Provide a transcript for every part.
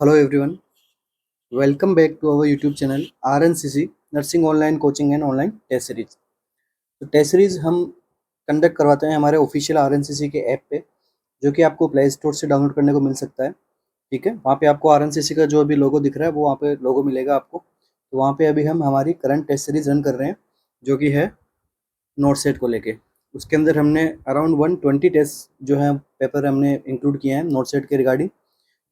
Hello everyone, welcome back to our YouTube channel RNCC nursing online coaching and online test series. तो test series हम conduct करवाते हैं हमारे official RNCC के app पे, जो कि आपको प्ले स्टोर से डाउनलोड करने को मिल सकता है। ठीक है, वहाँ पे आपको RNCC का जो अभी लोगो दिख रहा है वो वहाँ पे लोगो मिलेगा आपको। तो वहाँ पे अभी हम हमारी करंट टेस्ट सीरीज रन कर रहे हैं, जो कि है नोट सेट को लेके। उसके अंदर हमने अराउंड 120 टेस्ट जो है पेपर हमने इंक्लूड किए हैं नोट सेट के रिगार्डिंग।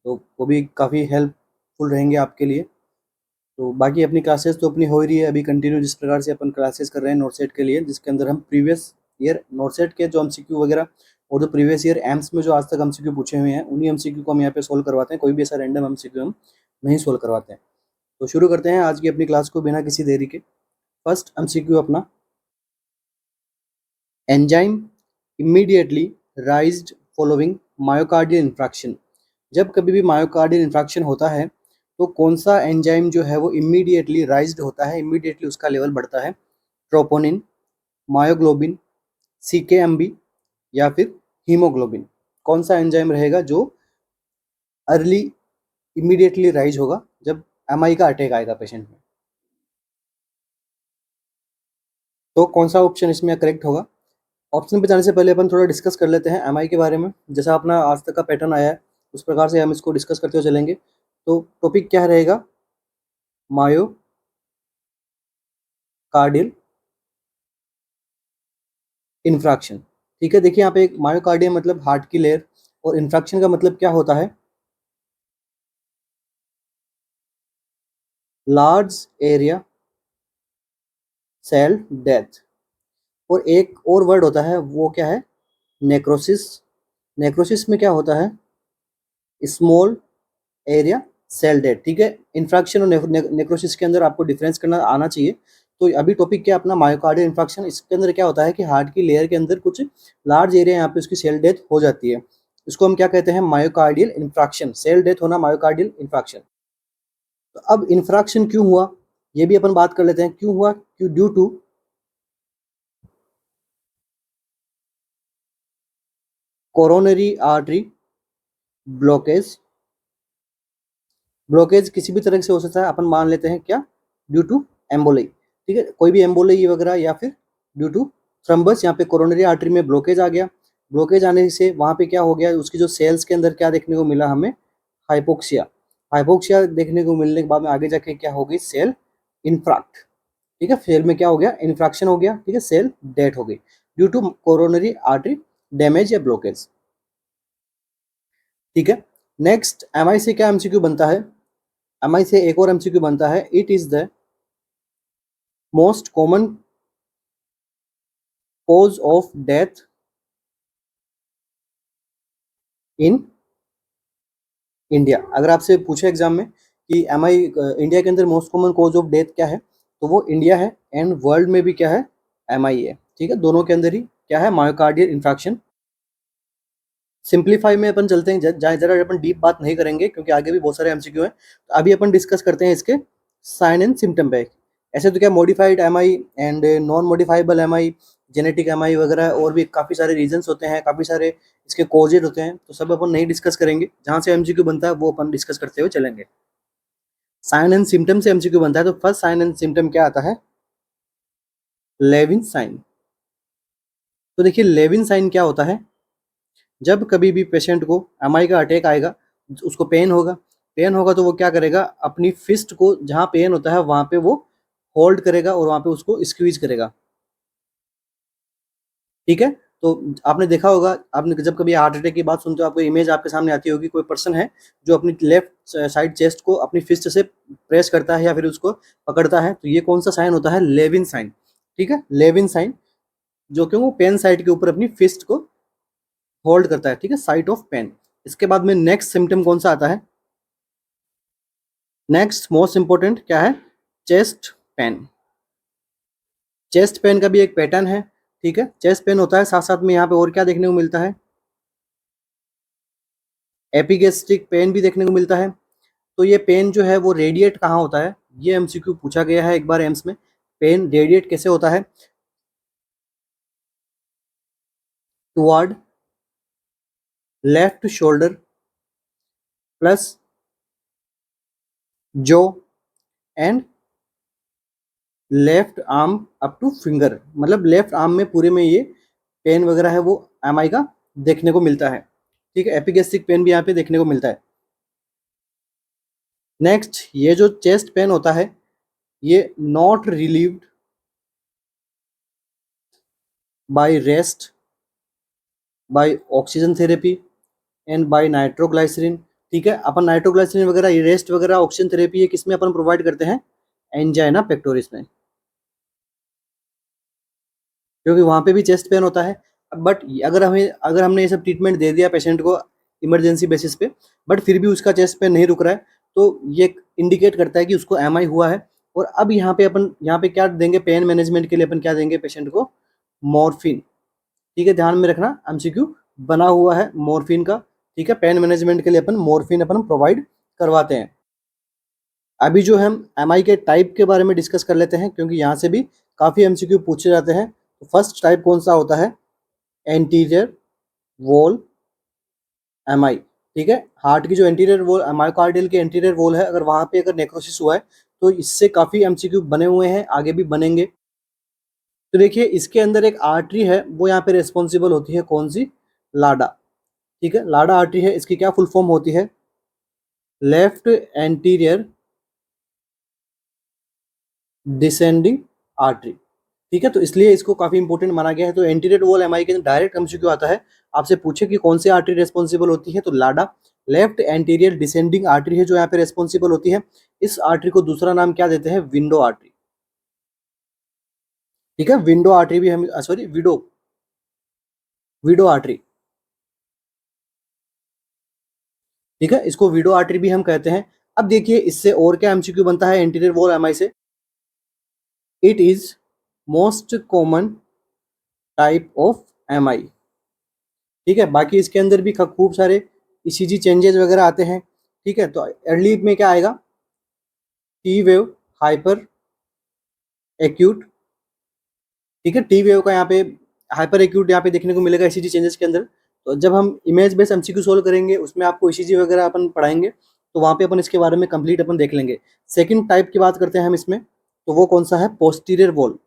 तो वो भी काफ़ी हेल्पफुल रहेंगे आपके लिए। तो बाकी अपनी क्लासेस तो अपनी हो ही रही है अभी कंटिन्यू, जिस प्रकार से अपन क्लासेस कर रहे हैं नोट सेट के लिए, जिसके अंदर हम प्रीवियस ईयर नोट सेट के जो एमसीक्यू वगैरह और जो प्रीवियस ईयर एम्स में जो आज तक एमसीक्यू पूछे हुए हैं उन्हीं एमसीक्यू को हम यहाँ पे सोल्व करवाते हैं। कोई भी ऐसा रैंडम एमसीक्यू हम नहीं सोल्व करवाते हैं। तो शुरू करते हैं आज की अपनी क्लास को बिना किसी देरी के। फर्स्ट एमसीक्यू अपना, enzyme immediately राइज्ड following myocardial infarction. जब कभी भी मायोकार्डियल इन्फ्रैक्शन होता है तो कौन सा एंजाइम जो है वो इमीडिएटली राइज्ड होता है, इमीडिएटली उसका लेवल बढ़ता है? ट्रोपोनिन, मायोग्लोबिन, सीकेएमबी या फिर हीमोग्लोबिन। कौन सा एंजाइम रहेगा जो अर्ली इमीडिएटली राइज होगा जब एमआई का अटैक आएगा पेशेंट में? तो कौन सा ऑप्शन इसमें करेक्ट होगा? ऑप्शन पे जाने से पहले अपन थोड़ा डिस्कस कर लेते हैं एमआई के बारे में। जैसा अपना आज तक का पैटर्न आया है उस प्रकार से हम इसको डिस्कस करते हुए चलेंगे। तो टॉपिक क्या रहेगा? Myocardial infarction. ठीक है, देखिए यहाँ पे एक मायोकार्डियम मतलब हार्ट की लेयर, और इन्फ्रैक्शन का मतलब क्या होता है? Large area cell death. और एक और वर्ड होता है वो क्या है? नेक्रोसिस। नेक्रोसिस में क्या होता है? Small area cell death. ठीक है, इन्फ्रैक्शन और नेक्रोसिस के अंदर आपको डिफरेंस करना आना चाहिए। तो अभी टॉपिक क्या अपना मायोकार्डियल इन्फ्रैक्शन। इसके अंदर क्या होता है कि हार्ट की लेयर के अंदर कुछ लार्ज एरिया यहाँ पे उसकी सेल डेथ हो जाती है। इसको हम क्या कहते हैं? Myocardial infarction. सेल डेथ होना मायोकार्डियल इन्फ्रैक्शन। तो अब इन्फ्रैक्शन क्यों हुआ ये भी अपन बात कर लेते हैं। क्यों हुआ? क्यों? Due to coronary artery blockage. Blockage किसी भी तरह से हो सकता है, अपन मान लेते हैं क्या? Due to emboli. ठीक है, कोई भी एम्बोली वगैरह या फिर ड्यू टू थ्रम्बस। यहाँ पे कोरोनरी आर्टरी में ब्लॉकेज आ गया। ब्लॉकेज आने से वहाँ पे क्या हो गया, उसकी जो सेल्स के अंदर क्या देखने को मिला हमें? हाइपोक्सिया। हाइपोक्सिया देखने को मिलने के बाद में आगे जाके क्या हो गई? सेल इन्फ्रैक्ट। ठीक है, सेल में क्या हो गया? इन्फ्रैक्शन हो गया। ठीक है, सेल डेथ हो गई due to coronary artery damage या ब्लॉकेज। ठीक है, नेक्स्ट एमआई से क्या एमसीक्यू बनता है? एमआई से एक और एमसीक्यू बनता है, it is the most common cause of death in India. अगर आपसे पूछे एग्जाम में कि एमआई इंडिया के अंदर most common cause of death क्या है, तो वो इंडिया है, एंड वर्ल्ड में भी क्या है? एमआई है। ठीक है, दोनों के अंदर ही क्या है? Myocardial infarction. सिंप्लीफाई में अपन चलते हैं, जरा अपन डीप बात नहीं करेंगे क्योंकि आगे भी बहुत सारे एमसीक्यू हैं। तो अभी अपन डिस्कस करते हैं इसके साइन एंड सिम्टम पे। ऐसे तो क्या modified MI and non modifiable MI, genetic MI वगैरह और भी काफ़ी सारे रीजंस होते हैं, काफ़ी सारे इसके कॉजेज होते हैं। तो सब अपन नहीं डिस्कस करेंगे, जहाँ से एमसीक्यू बनता है वो अपन डिस्कस करते हुए चलेंगे। साइन एंड सिम्टम से एमसीक्यू बनता है, तो फर्स्ट साइन एंड सिम्टम क्या आता है? Levine sign. तो देखिए लेविन साइन क्या होता है? जब कभी भी पेशेंट को एमआई का अटैक आएगा, उसको पेन होगा। पेन होगा तो वो क्या करेगा? अपनी फिस्ट को जहाँ पेन होता है वहाँ पे वो होल्ड करेगा और वहाँ पे उसको स्क्वीज करेगा। ठीक है, तो आपने देखा होगा, आपने जब कभी हार्ट अटैक की बात सुनते हो आपको इमेज आपके सामने आती होगी, कोई पर्सन है जो अपनी लेफ्ट साइड चेस्ट को अपनी फिस्ट से प्रेस करता है या फिर उसको पकड़ता है। तो ये कौन सा साइन होता है? Levine sign. ठीक है, लेविन साइन, जो कि वो पेन साइड के ऊपर अपनी फिस्ट को होल्ड करता है। ठीक है, साइट ऑफ पेन। इसके बाद में नेक्स्ट सिम्टम कौन सा आता है? नेक्स्ट मोस्ट इंपॉर्टेंट क्या है? Chest pain. चेस्ट पेन का भी एक पैटर्न है। ठीक है, चेस्ट पेन होता है, साथ साथ में यहाँ पे और क्या देखने को मिलता है? एपिगेस्ट्रिक पेन भी देखने को मिलता है। तो ये पेन जो है वो रेडिएट कहाँ होता है? ये एमसीक्यू पूछा गया है एक बार एम्स में। पेन रेडिएट कैसे होता है? Toward left shoulder plus jaw and left arm up two finger, मतलब लेफ्ट आर्म में पूरे में ये पेन वगैरह है वो एमआई का देखने को मिलता है। ठीक है, एपिगेस्टिक पेन भी यहाँ पे देखने को मिलता है। नेक्स्ट, ये जो चेस्ट पेन होता है ये not relieved by rest, by oxygen therapy and by nitroglycerin. ठीक है, अपन नाइट्रोग्लाइसरीन वगैरह, ये रेस्ट वगैरह, ऑक्सीजन थेरेपी, ये किस में अपन प्रोवाइड करते हैं? एंजाइना पेक्टोरिस में, क्योंकि वहाँ पे भी चेस्ट पेन होता है। बट अगर हमने ये सब ट्रीटमेंट दे दिया पेशेंट को इमरजेंसी बेसिस पे, बट फिर भी उसका चेस्ट पेन नहीं रुक रहा है, तो ये इंडिकेट करता है कि उसको एमआई हुआ है। और अब यहाँ पे क्या देंगे पेन मैनेजमेंट के लिए? अपन क्या देंगे पेशेंट को? मॉर्फिन। ठीक है, ध्यान में रखना, एमसीक्यू बना हुआ है मॉर्फिन का। ठीक है, पेन मैनेजमेंट के लिए अपन मॉर्फिन अपन प्रोवाइड करवाते हैं। अभी जो हम एमआई के टाइप के बारे में डिस्कस कर लेते हैं, क्योंकि यहाँ से भी काफ़ी एमसीक्यू पूछे जाते हैं। तो फर्स्ट टाइप कौन सा होता है? Anterior wall MI. ठीक है, हार्ट की जो एंटीरियर वॉल, मायोकार्डियल की एंटीरियर वॉल है, अगर वहाँ पे अगर नेक्रोसिस हुआ है तो इससे काफ़ी एमसीक्यू बने हुए हैं, आगे भी बनेंगे। तो देखिए, इसके अंदर एक आर्टरी है, वो यहाँ पे रिस्पॉन्सिबल होती है, कौन सी? लाडा। ठीक है, लाडा आर्टरी है, इसकी क्या फुल फॉर्म होती है? Left anterior descending artery. ठीक है, तो इसलिए इसको काफी इंपॉर्टेंट माना गया है। तो एंटीरियर वॉल एमआई के अंदर डायरेक्ट एमसीक्यू आता है, आपसे पूछे कि कौन सी आर्टरी रेस्पॉन्सिबल होती है, तो लाडा लेफ्ट एंटीरियर डिसेंडिंग आर्टरी है जो यहाँ पे रेस्पॉन्सिबल होती है। इस आर्टरी को दूसरा नाम क्या देते हैं? Window artery. ठीक है, विंडो आर्टरी भी हम, सॉरी, विडो विडो आर्टरी। ठीक है, इसको विडो आर्टरी भी हम कहते हैं। अब देखिए, इससे और क्या एमसीक्यू बनता है एंटीरियर वॉल एमआई से? It is most common type of MI. ठीक है, बाकी इसके अंदर भी खूब सारे ईसीजी चेंजेस वगैरह आते हैं। ठीक है, तो अर्ली में क्या आएगा? T wave hyper acute. ठीक है, टी वेव का यहाँ पे हाइपर एक्यूट यहाँ पे देखने को मिलेगा ईसीजी चेंजेस के अंदर। तो जब हम इमेज बेस्ड एमसीक्यू सोल्व करेंगे, उसमें आपको ईसीजी वगैरह अपन पढ़ाएंगे, तो वहाँ पे अपन इसके बारे में कंप्लीट अपन देख लेंगे। सेकंड टाइप की बात करते हैं हम इसमें, तो वो कौन सा है? Posterior wall.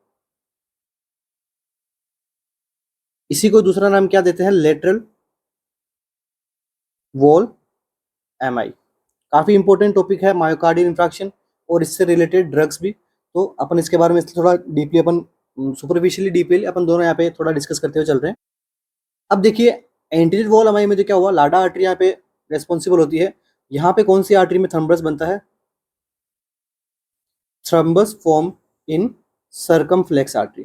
इसी को दूसरा नाम क्या देते हैं? Lateral wall MI. काफ़ी इंपॉर्टेंट टॉपिक है मायोकार्डियल इंफ्रैक्शन और इससे रिलेटेड ड्रग्स भी। तो अपन इसके बारे में थोड़ा डीपली अपन, सुपरफिशियली डीपली अपन दोनों यहाँ पे थोड़ा डिस्कस करते हुए चल रहे हैं। अब देखिए, एंटीरियर वॉल एमआई में जो क्या हुआ, लाडा आर्टरी यहाँ पे रेस्पॉन्सिबल होती है। यहाँ पे कौन सी आर्टरी में थ्रम्बस बनता है? Thrombus form in circumflex artery.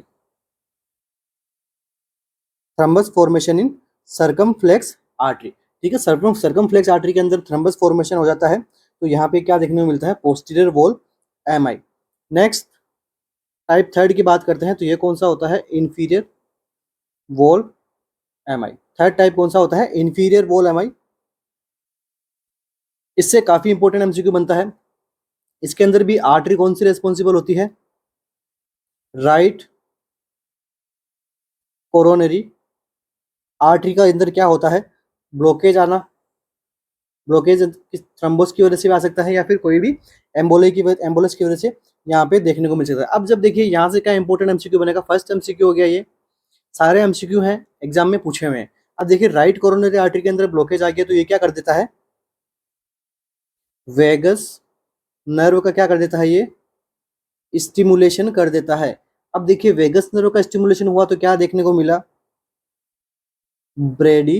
Thrombus formation in circumflex artery. ठीक है, सर्कमफ्लेक्स आर्टरी के अंदर थ्रम्बस फॉर्मेशन हो जाता है। तो यहाँ पे क्या देखने को मिलता है? Posterior wall MI. Next, type third की बात करते हैं, तो ये कौन सा होता है? Inferior wall MI. Third type कौन सा होता है? Inferior wall MI. इससे काफी इंपॉर्टेंट एमसीक्यू बनता है। इसके अंदर भी आर्टरी कौन सी रेस्पॉन्सिबल होती है? राइट कोरोनरी आर्टरी का अंदर क्या होता है? ब्लॉकेज आना। ब्लॉकेज थ्रम्बोस की वजह से भी आ सकता है, या फिर कोई भी एम्बोलस की वजह से यहाँ पे देखने को मिल सकता है। अब जब देखिए, यहाँ से क्या इंपॉर्टेंट एमसीक्यू बनेगा? फर्स्ट एमसीक्यू हो गया ये, सारे एमसीक्यू हैं एग्जाम में पूछे हुए हैं। अब देखिए, राइट कोरोनरी आर्टरी के अंदर ब्लॉकेज आ गया, तो ये क्या कर देता है? वेगस नर्व का क्या कर देता है? ये स्टिमुलेशन कर देता है। अब देखिए, वेगस नर्व का स्टिमुलेशन हुआ तो क्या देखने को मिला? ब्रेडी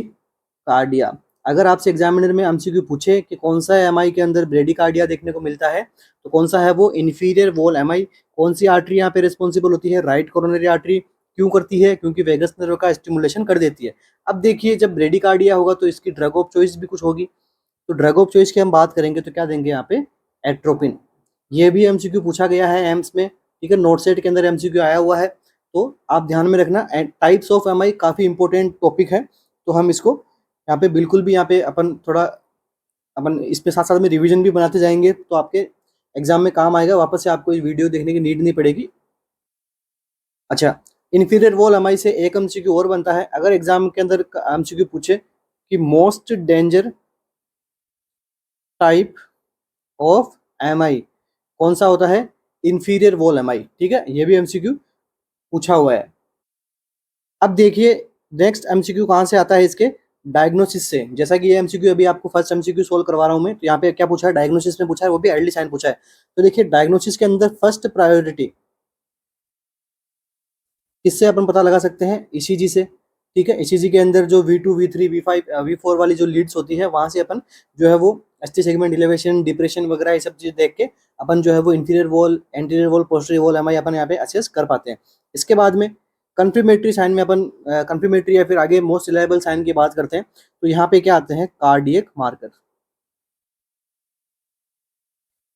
कार्डिया। अगर आपसे एग्जामिनर में एमसीक्यू पूछे कि कौन सा एमआई के अंदर ब्रेडी कार्डिया देखने को मिलता है, तो कौन सा है वो? Inferior wall MI. कौन सी आर्टरी यहाँ पे रिस्पॉन्सिबल होती है? Right coronary artery. क्यों करती है? क्योंकि वेगस नर्व का स्टिमुलेशन कर देती है। अब देखिए, जब ब्रेडी कार्डिया होगा तो इसकी ड्रग ऑफ चॉइस भी कुछ होगी। तो ड्रग ऑफ चॉइस की हम बात करेंगे तो क्या देंगे यहाँ पे? एट्रोपिन। ये भी एमसीक्यू पूछा गया है एम्स में। ठीक है, नोट सेट के अंदर एमसीक्यू आया हुआ है, तो आप ध्यान में रखना। टाइप्स ऑफ एमआई काफ़ी इंपॉर्टेंट टॉपिक है, तो हम इसको यहाँ पे बिल्कुल भी यहाँ पे अपन थोड़ा अपन इसमें साथ साथ में रिवीजन भी बनाते जाएंगे, तो आपके एग्जाम में काम आएगा। वापस से आपको इस वीडियो देखने की नीड नहीं पड़ेगी। अच्छा, इन्फीरियर वॉल एमआई से एक एमसीक्यू और बनता है। अगर एग्जाम के अंदर एमसीक्यू पूछे कि most danger type of MI कौन सा होता है? इंफीरियर वॉल MI, ठीक है, ये भी MCQ पूछा हुआ है। अब देखिए नेक्स्ट MCQ कहाँ से आता है इसके? डायग्नोसिस से। जैसा कि ये MCQ अभी आपको फर्स्ट MCQ सोल्व करवा रहा हूँ मैं, तो यहाँ पे क्या पूछा है? डायग्नोसिस में पूछा है, वो भी अर्ली साइन पूछा है। तो देखिए डायग्नोसिस के अंदर फर्स्ट प्रायोरिटी किससे अपन पता लगा सकते हैं? ECG से, ठीक है। ECG के अंदर जो V2, V3, V5, V4 वाली जो लीड्स होती है, वहां से अपन जो है वो ST सेगमेंट इलेवेशन, डिप्रेशन वगैरह ये सब चीज देख के अपन जो है वो inferior wall, anterior wall, posterior wall MI अपन यहाँ पे असेस कर पाते हैं। इसके बाद में कंफर्मेटरी साइन में अपन कंफर्मेटरी या फिर आगे मोस्ट रिलायबल साइन की बात करते हैं, तो यहाँ पे क्या आते हैं? Cardiac marker.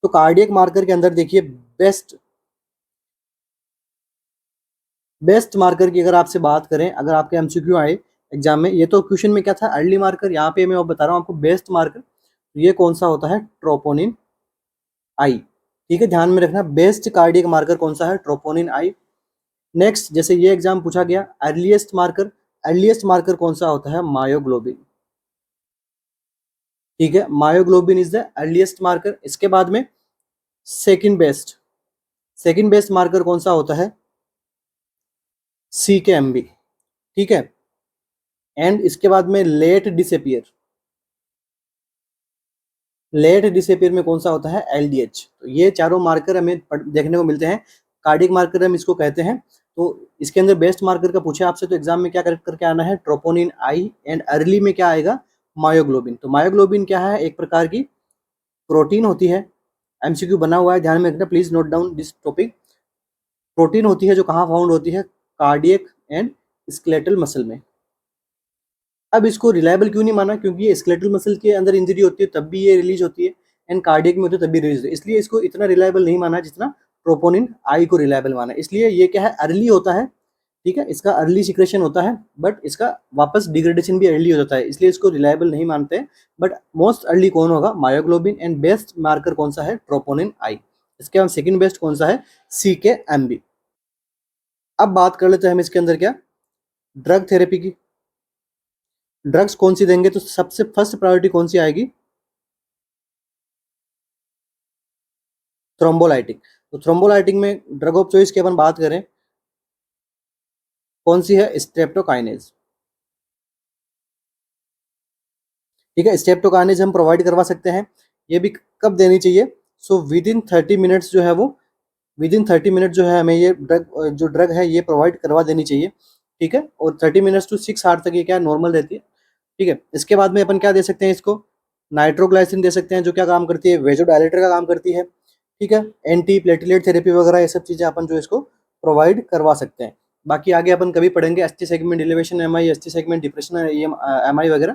तो कार्डियक मार्कर के अंदर देखिए बेस्ट मार्कर की अगर आपसे बात करें, अगर आपके MCQ आए एग्जाम में, ये तो क्वेश्चन में क्या था? अर्ली मार्कर, यहाँ पे मैं बता रहा हूँ आपको बेस्ट मार्कर। ये कौन सा होता है? ट्रोपोनिन आई, ठीक है, ध्यान में रखना। बेस्ट कार्डियक मार्कर कौन सा है? ट्रोपोनिन आई। नेक्स्ट, जैसे ये एग्जाम पूछा गया, अर्लीस्ट मार्कर कौन सा होता है? मायोग्लोबिन, ठीक है, myoglobin is the earliest marker. इसके बाद में सेकंड बेस्ट मार्कर कौन सा होता है? CKMB, ठीक है। एंड इसके बाद में लेट डिसअपियर में कौन सा होता है? LDH। तो ये चारों मार्कर हमें देखने को मिलते हैं, कार्डियक मार्कर हम इसको कहते हैं। तो इसके अंदर बेस्ट मार्कर का पूछे आपसे, तो एग्जाम में क्या करेक्ट करके आना है? Troponin I. एंड अर्ली में क्या आएगा? मायोग्लोबिन। तो मायोग्लोबिन क्या है? एक प्रकार की प्रोटीन होती है, MCQ बना हुआ है, ध्यान में रखना, please note down this topic. Protein होती है जो कहाँ फाउंड होती है? कार्डियक एंड स्केलेटल मसल में। अब इसको रिलायबल क्यों नहीं माना? क्योंकि ये स्केलेटल मसल के अंदर इंजरी होती है तब भी ये रिलीज होती है, एंड कार्डियक में होती है तब भी रिलीज होती है, इसलिए इसको इतना रिलायबल नहीं माना जितना ट्रोपोनिन आई को रिलायबल माना। इसलिए ये क्या है? अर्ली होता है, ठीक है, इसका अर्ली सिक्रेशन होता है, बट इसका वापस डिग्रेडेशन भी अर्ली हो जाता है, इसलिए इसको रिलायबल नहीं मानते हैं। बट मोस्ट अर्ली कौन होगा? मायोग्लोबिन। एंड बेस्ट मार्कर कौन सा है? ट्रोपोनिन आई। इसके बाद सेकंड बेस्ट कौन सा है? CKMB। अब बात कर लेते हैं हम इसके अंदर क्या, ड्रग थेरेपी की। ड्रग्स कौन सी देंगे? तो सबसे फर्स्ट प्रायोरिटी कौन सी आएगी? थ्रोम्बोलाइटिक। तो थ्रोम्बोलाइटिक में ड्रग ऑफ चॉइस की अपन बात करें, कौन सी है? स्ट्रेप्टोकाइनेज, ठीक है, स्ट्रेप्टोकाइनेज हम प्रोवाइड करवा सकते हैं। ये भी कब देनी चाहिए? सो विद इन 30 मिनट्स जो है वो, विद इन 30 मिनट जो है हमें ये ड्रग है ये प्रोवाइड करवा देनी चाहिए, ठीक है। और 30 मिनट्स टू 6 आवर तक ये क्या नॉर्मल रहती है, ठीक है। इसके बाद में अपन क्या दे सकते हैं इसको? नाइट्रोग्लाइसिन दे सकते हैं, जो क्या काम करती है? वेजोडाइलेटर का काम करती है, ठीक है। एंटी प्लेटलेट थेरेपी वगैरह ये सब चीज़ें अपन जो इसको प्रोवाइड करवा सकते हैं। बाकी आगे अपन कभी पढ़ेंगे ST segment elevation MI, ST segment depression MI वगैरह,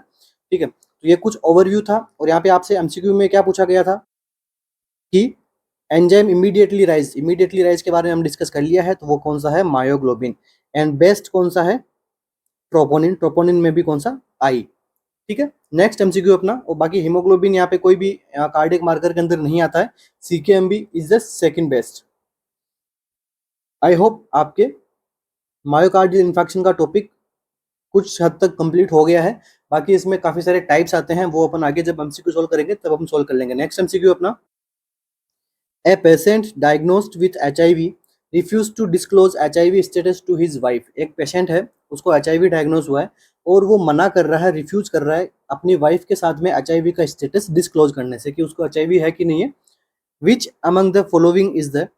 ठीक है। तो ये कुछ ओवरव्यू था, और यहाँ पे आपसे MCQ में क्या पूछा गया था कि एंजाइम इमीडिएटली राइज के बारे में हम डिस्कस कर लिया है, तो वो कौन सा है? मायोग्लोबिन। एंड बेस्ट कौन सा है? ट्रोपोनिन में भी कौन सा? आई, ठीक है। नेक्स्ट MCQ अपना, और बाकी हीमोग्लोबिन यहाँ पे कोई भी कार्डियक मार्कर के अंदर नहीं आता है। CKMB is the second best. I hope आपके मायोकार्डियल इन्फेक्शन का टॉपिक कुछ हद तक कंप्लीट हो गया है। बाकी इसमें काफी सारे टाइप्स आते हैं, वो अपन आगे जब MCQ सोल्व करेंगे तब हम सोल्व कर लेंगे। नेक्स्ट MCQ अपना, a patient diagnosed with HIV refuse to disclose HIV status to his wife. एक पेशेंट है, उसको HIV डायग्नोज हुआ है, और वो मना कर रहा है, रिफ्यूज कर रहा है अपनी वाइफ के साथ में HIV का स्टेटस डिस्क्लोज करने से, कि उसको HIV है कि नहीं है। विच among the following is the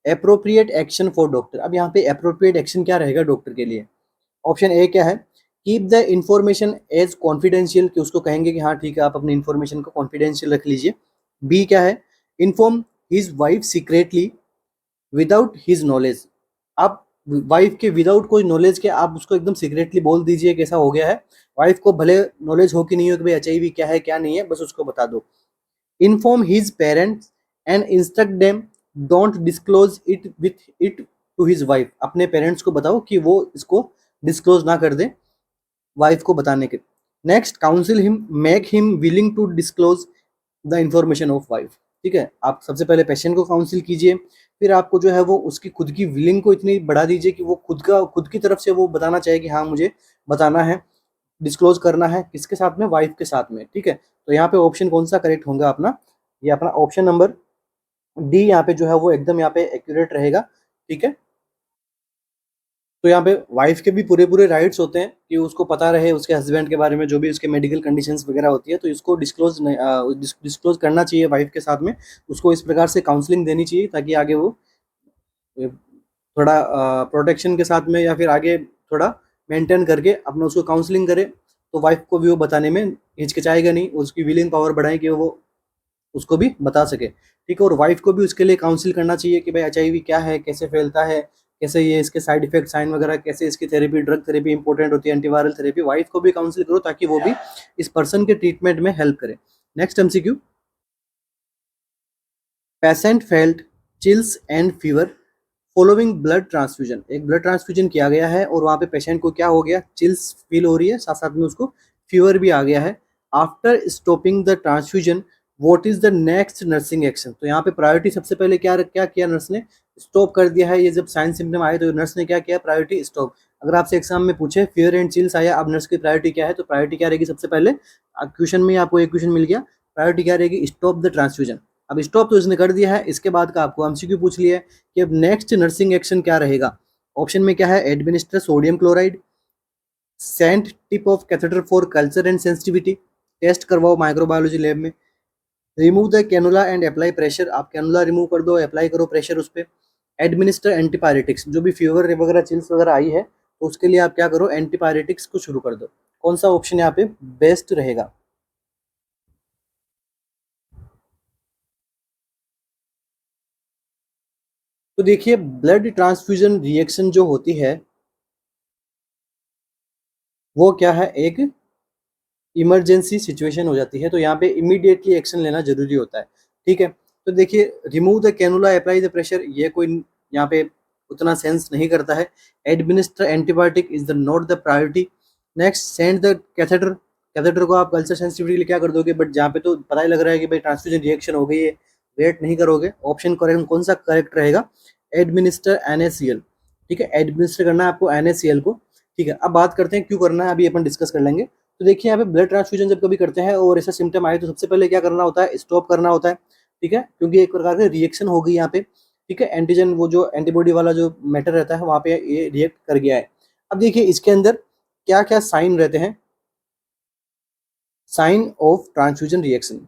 appropriate action for doctor. अब यहाँ पे अप्रोप्रिएट एक्शन क्या रहेगा डॉक्टर के लिए? ऑप्शन ए क्या है? Keep the information as confidential, कि उसको कहेंगे कि हाँ ठीक है आप अपनी इंफॉर्मेशन को कॉन्फिडेंशियल रख लीजिए। बी क्या है? Inform his wife secretly without his knowledge. आप वाइफ के विदाउट कोई नॉलेज के आप उसको एकदम सीक्रेटली बोल दीजिए कैसा हो गया है। वाइफ को भले नॉलेज हो कि नहीं हो कि भाई HIV क्या है क्या नहीं है, बस उसको बता दो। Inform his parents and instruct them don't disclose it with it to his wife. अपने पेरेंट्स को बताओ कि वो इसको डिस्क्लोज ना कर दे वाइफ को बताने के। Next, counsel him make him willing to disclose the information of wife. ठीक है, आप सबसे पहले पेशेंट को काउंसिल कीजिए, फिर आपको जो है वो उसकी खुद की विलिंग को इतनी बढ़ा दीजिए कि वो खुद की तरफ से वो बताना चाहे कि हाँ मुझे बताना है, डिस्क्लोज करना है, किसके साथ में? वाइफ के साथ में, ठीक है। तो यहाँ पे ऑप्शन कौन सा करेक्ट होगा अपना? ये अपना ऑप्शन नंबर डी यहाँ पे जो है वो एकदम यहाँ पे एक्यूरेट रहेगा, ठीक है। तो यहाँ पे वाइफ के भी पूरे पूरे राइट्स होते हैं कि उसको पता रहे उसके हस्बैंड के बारे में, जो भी उसके मेडिकल कंडीशंस वगैरह होती है, तो इसको डिस्क्लोज करना चाहिए वाइफ के साथ में। उसको इस प्रकार से काउंसलिंग देनी चाहिए ताकि आगे वो थोड़ा प्रोटेक्शन के साथ में या फिर आगे थोड़ा मेंटेन करके अपना उसको काउंसलिंग करे, तो वाइफ को भी वो बताने में हिचकिचाएगा नहीं, उसकी विलिंग पावर बढ़ाए कि वो उसको भी बता सके, ठीक है। और वाइफ को भी उसके लिए काउंसिल करना चाहिए कि भाई एचआईवी क्या है, कैसे फैलता है, कैसे ये इसके साइड इफेक्ट साइन वगैरह, कैसे इसकी थेरेपी, ड्रग थेरेपी इंपॉर्टेंट होती है, एंटीवायरल थेरेपी, वाइफ को भी काउंसिल करो ताकि वो भी इस पर्सन के ट्रीटमेंट में हेल्प करे। Next MCQ, patient felt chills and fever following blood transfusion. एक ब्लड ट्रांसफ्यूजन किया गया है और वहाँ पे पेशेंट को क्या हो गया, चिल्स फील हो रही है, साथ साथ में उसको फीवर भी आ गया है। After stopping the transfusion what is the next nursing action. तो यहाँ पे प्रायोरिटी सबसे पहले क्या क्या किया नर्स ने, स्टॉप कर दिया है। ये जब साइन सिम्टम आए तो नर्स ने क्या किया, प्रायोरिटी स्टॉप। अगर आपसे एग्जाम में पूछे फीवर एंड चिल्स आया, अब नर्स की प्रायोरिटी क्या है, तो प्रायोरिटी क्या रहेगी, सबसे पहले क्वेश्चन में आपको एक क्वेश्चन मिल गया, प्रायोरिटी क्या रहेगी, स्टॉप द ट्रांसफ्यूजन। अब स्टॉप तो इसने कर दिया है, इसके बाद का आपको एमसीक्यू पूछ लिया है कि अब नेक्स्ट नर्सिंग एक्शन क्या रहेगा। ऑप्शन में क्या है, administer sodium chloride, sent tip of catheter for culture and sensitivity, test करवाओ माइक्रोबायोलॉजी लैब में, remove the cannula and apply pressure, आप कैनुला रिमूव कर दो, अप्लाई करो प्रेशर उस पर, एडमिनिस्टर एंटीपायरेटिक्स, जो भी फीवर वगैरह चिल्स वगैरह आई है तो उसके लिए आप क्या करो, एंटीपायरेटिक्स को शुरू कर दो। कौन सा ऑप्शन यहाँ पे बेस्ट रहेगा। तो देखिए ब्लड ट्रांसफ्यूजन रिएक्शन जो होती है वो क्या है, एक इमरजेंसी सिचुएशन हो जाती है, तो यहाँ पे इमीडिएटली एक्शन लेना जरूरी होता है, ठीक है। तो देखिए remove the cannula apply the pressure, ये कोई यहाँ पे उतना सेंस नहीं करता है। Administer antibiotic is the not the priority. Next send the catheter, catheter को आप कल्चर सेंसिटिविटी क्या कर दोगे, बट जहाँ पे तो पता ही लग रहा है कि भाई ट्रांसफ्यूजन रिएक्शन हो गई है, वेट नहीं करोगे। ऑप्शन करेक्ट कौन सा करेक्ट रहेगा, एडमिनिस्टर NaCl, ठीक है, एडमिनिस्टर करना है आपको NaCl को, ठीक है। अब बात करते हैं क्यों करना है, अभी अपन डिस्कस कर लेंगे। तो देखिए यहाँ पे ब्लड ट्रांसफ्यूजन जब कभी करते हैं और ऐसा सिम्टम आए तो सबसे पहले क्या करना होता है, स्टॉप करना होता है, ठीक है, क्योंकि एक प्रकार की रिएक्शन हो गई यहाँ पे, ठीक है। एंटीजन वो जो एंटीबॉडी वाला जो मैटर रहता है वहाँ पे ये रिएक्ट कर गया है। अब देखिए इसके अंदर क्या क्या साइन रहते हैं, साइन ऑफ ट्रांसफ्यूजन रिएक्शन।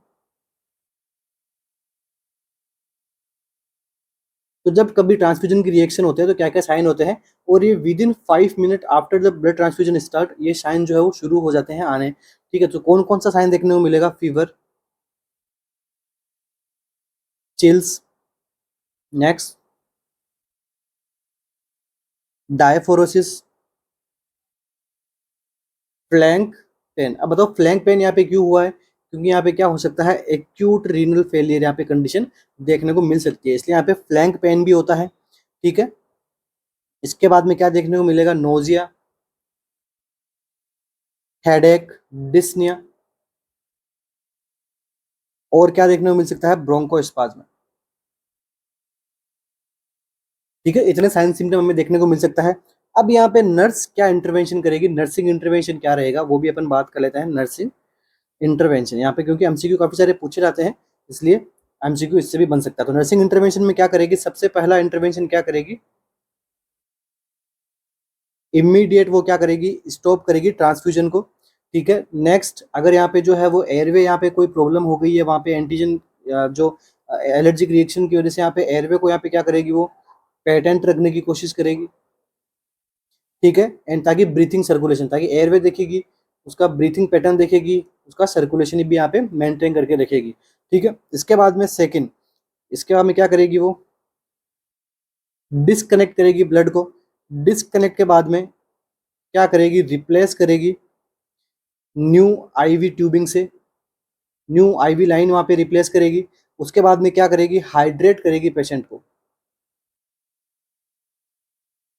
तो जब कभी ट्रांसफ्यूजन की रिएक्शन होते हैं तो क्या क्या साइन होते हैं, और ये with in 5 minute after the blood transfusion start ये साइन जो है वो शुरू हो जाते हैं आने, ठीक है। तो कौन कौन सा साइन देखने को मिलेगा, fever, chills, next diaphoresis, flank pain. अब बताओ फ्लैंक पेन यहाँ पे क्यों हुआ है, क्योंकि यहाँ पे क्या हो सकता है, एक्यूट रीनल फेलियर यहाँ पे कंडीशन देखने को मिल सकती है, इसलिए यहाँ पे फ्लैंक पेन भी होता है, ठीक है। इसके बाद में क्या देखने को मिलेगा, नोजिया, हेडेक, डिस्निया, और क्या देखने को मिल सकता है, ब्रोंकोस्पाज्म, ठीक है। इतने साइन सिम्टम हमें देखने को मिल सकता है। अब यहाँ पे नर्स क्या इंटरवेंशन करेगी, नर्सिंग इंटरवेंशन क्या रहेगा वो भी अपन बात कर लेते हैं। नर्सिंग इंटरवेंशन यहाँ पे क्योंकि एमसीक्यू काफी सारे पूछे जाते हैं इसलिए एमसीक्यू इससे भी बन सकता है। तो नर्सिंग इंटरवेंशन में क्या करेगी, सबसे पहला इंटरवेंशन क्या करेगी, इमीडिएट वो क्या करेगी, स्टॉप करेगी ट्रांसफ्यूजन को, ठीक है। नेक्स्ट अगर यहाँ पे जो है वो एयरवे यहाँ पे कोई प्रॉब्लम हो गई है, वहाँ पे एंटीजन जो एलर्जिक रिएक्शन की वजह से यहाँ पे एयरवे को यहाँ पे क्या करेगी, वो पेटेंट रखने की कोशिश करेगी, ठीक है। एंड ताकि ब्रीथिंग सर्कुलेशन, ताकि एयरवे देखेगी, उसका ब्रीथिंग पैटर्न देखेगी, उसका सर्कुलेशन भी यहाँ पे मेंटेन करके रखेगी, ठीक है। इसके बाद में सेकंड, इसके बाद में क्या करेगी, वो डिस्कनेक्ट करेगी ब्लड को। डिस्कनेक्ट के बाद में क्या करेगी, रिप्लेस करेगी न्यू आईवी ट्यूबिंग से, न्यू आईवी लाइन वहाँ पे रिप्लेस करेगी। उसके बाद में क्या करेगी, हाइड्रेट करेगी पेशेंट को,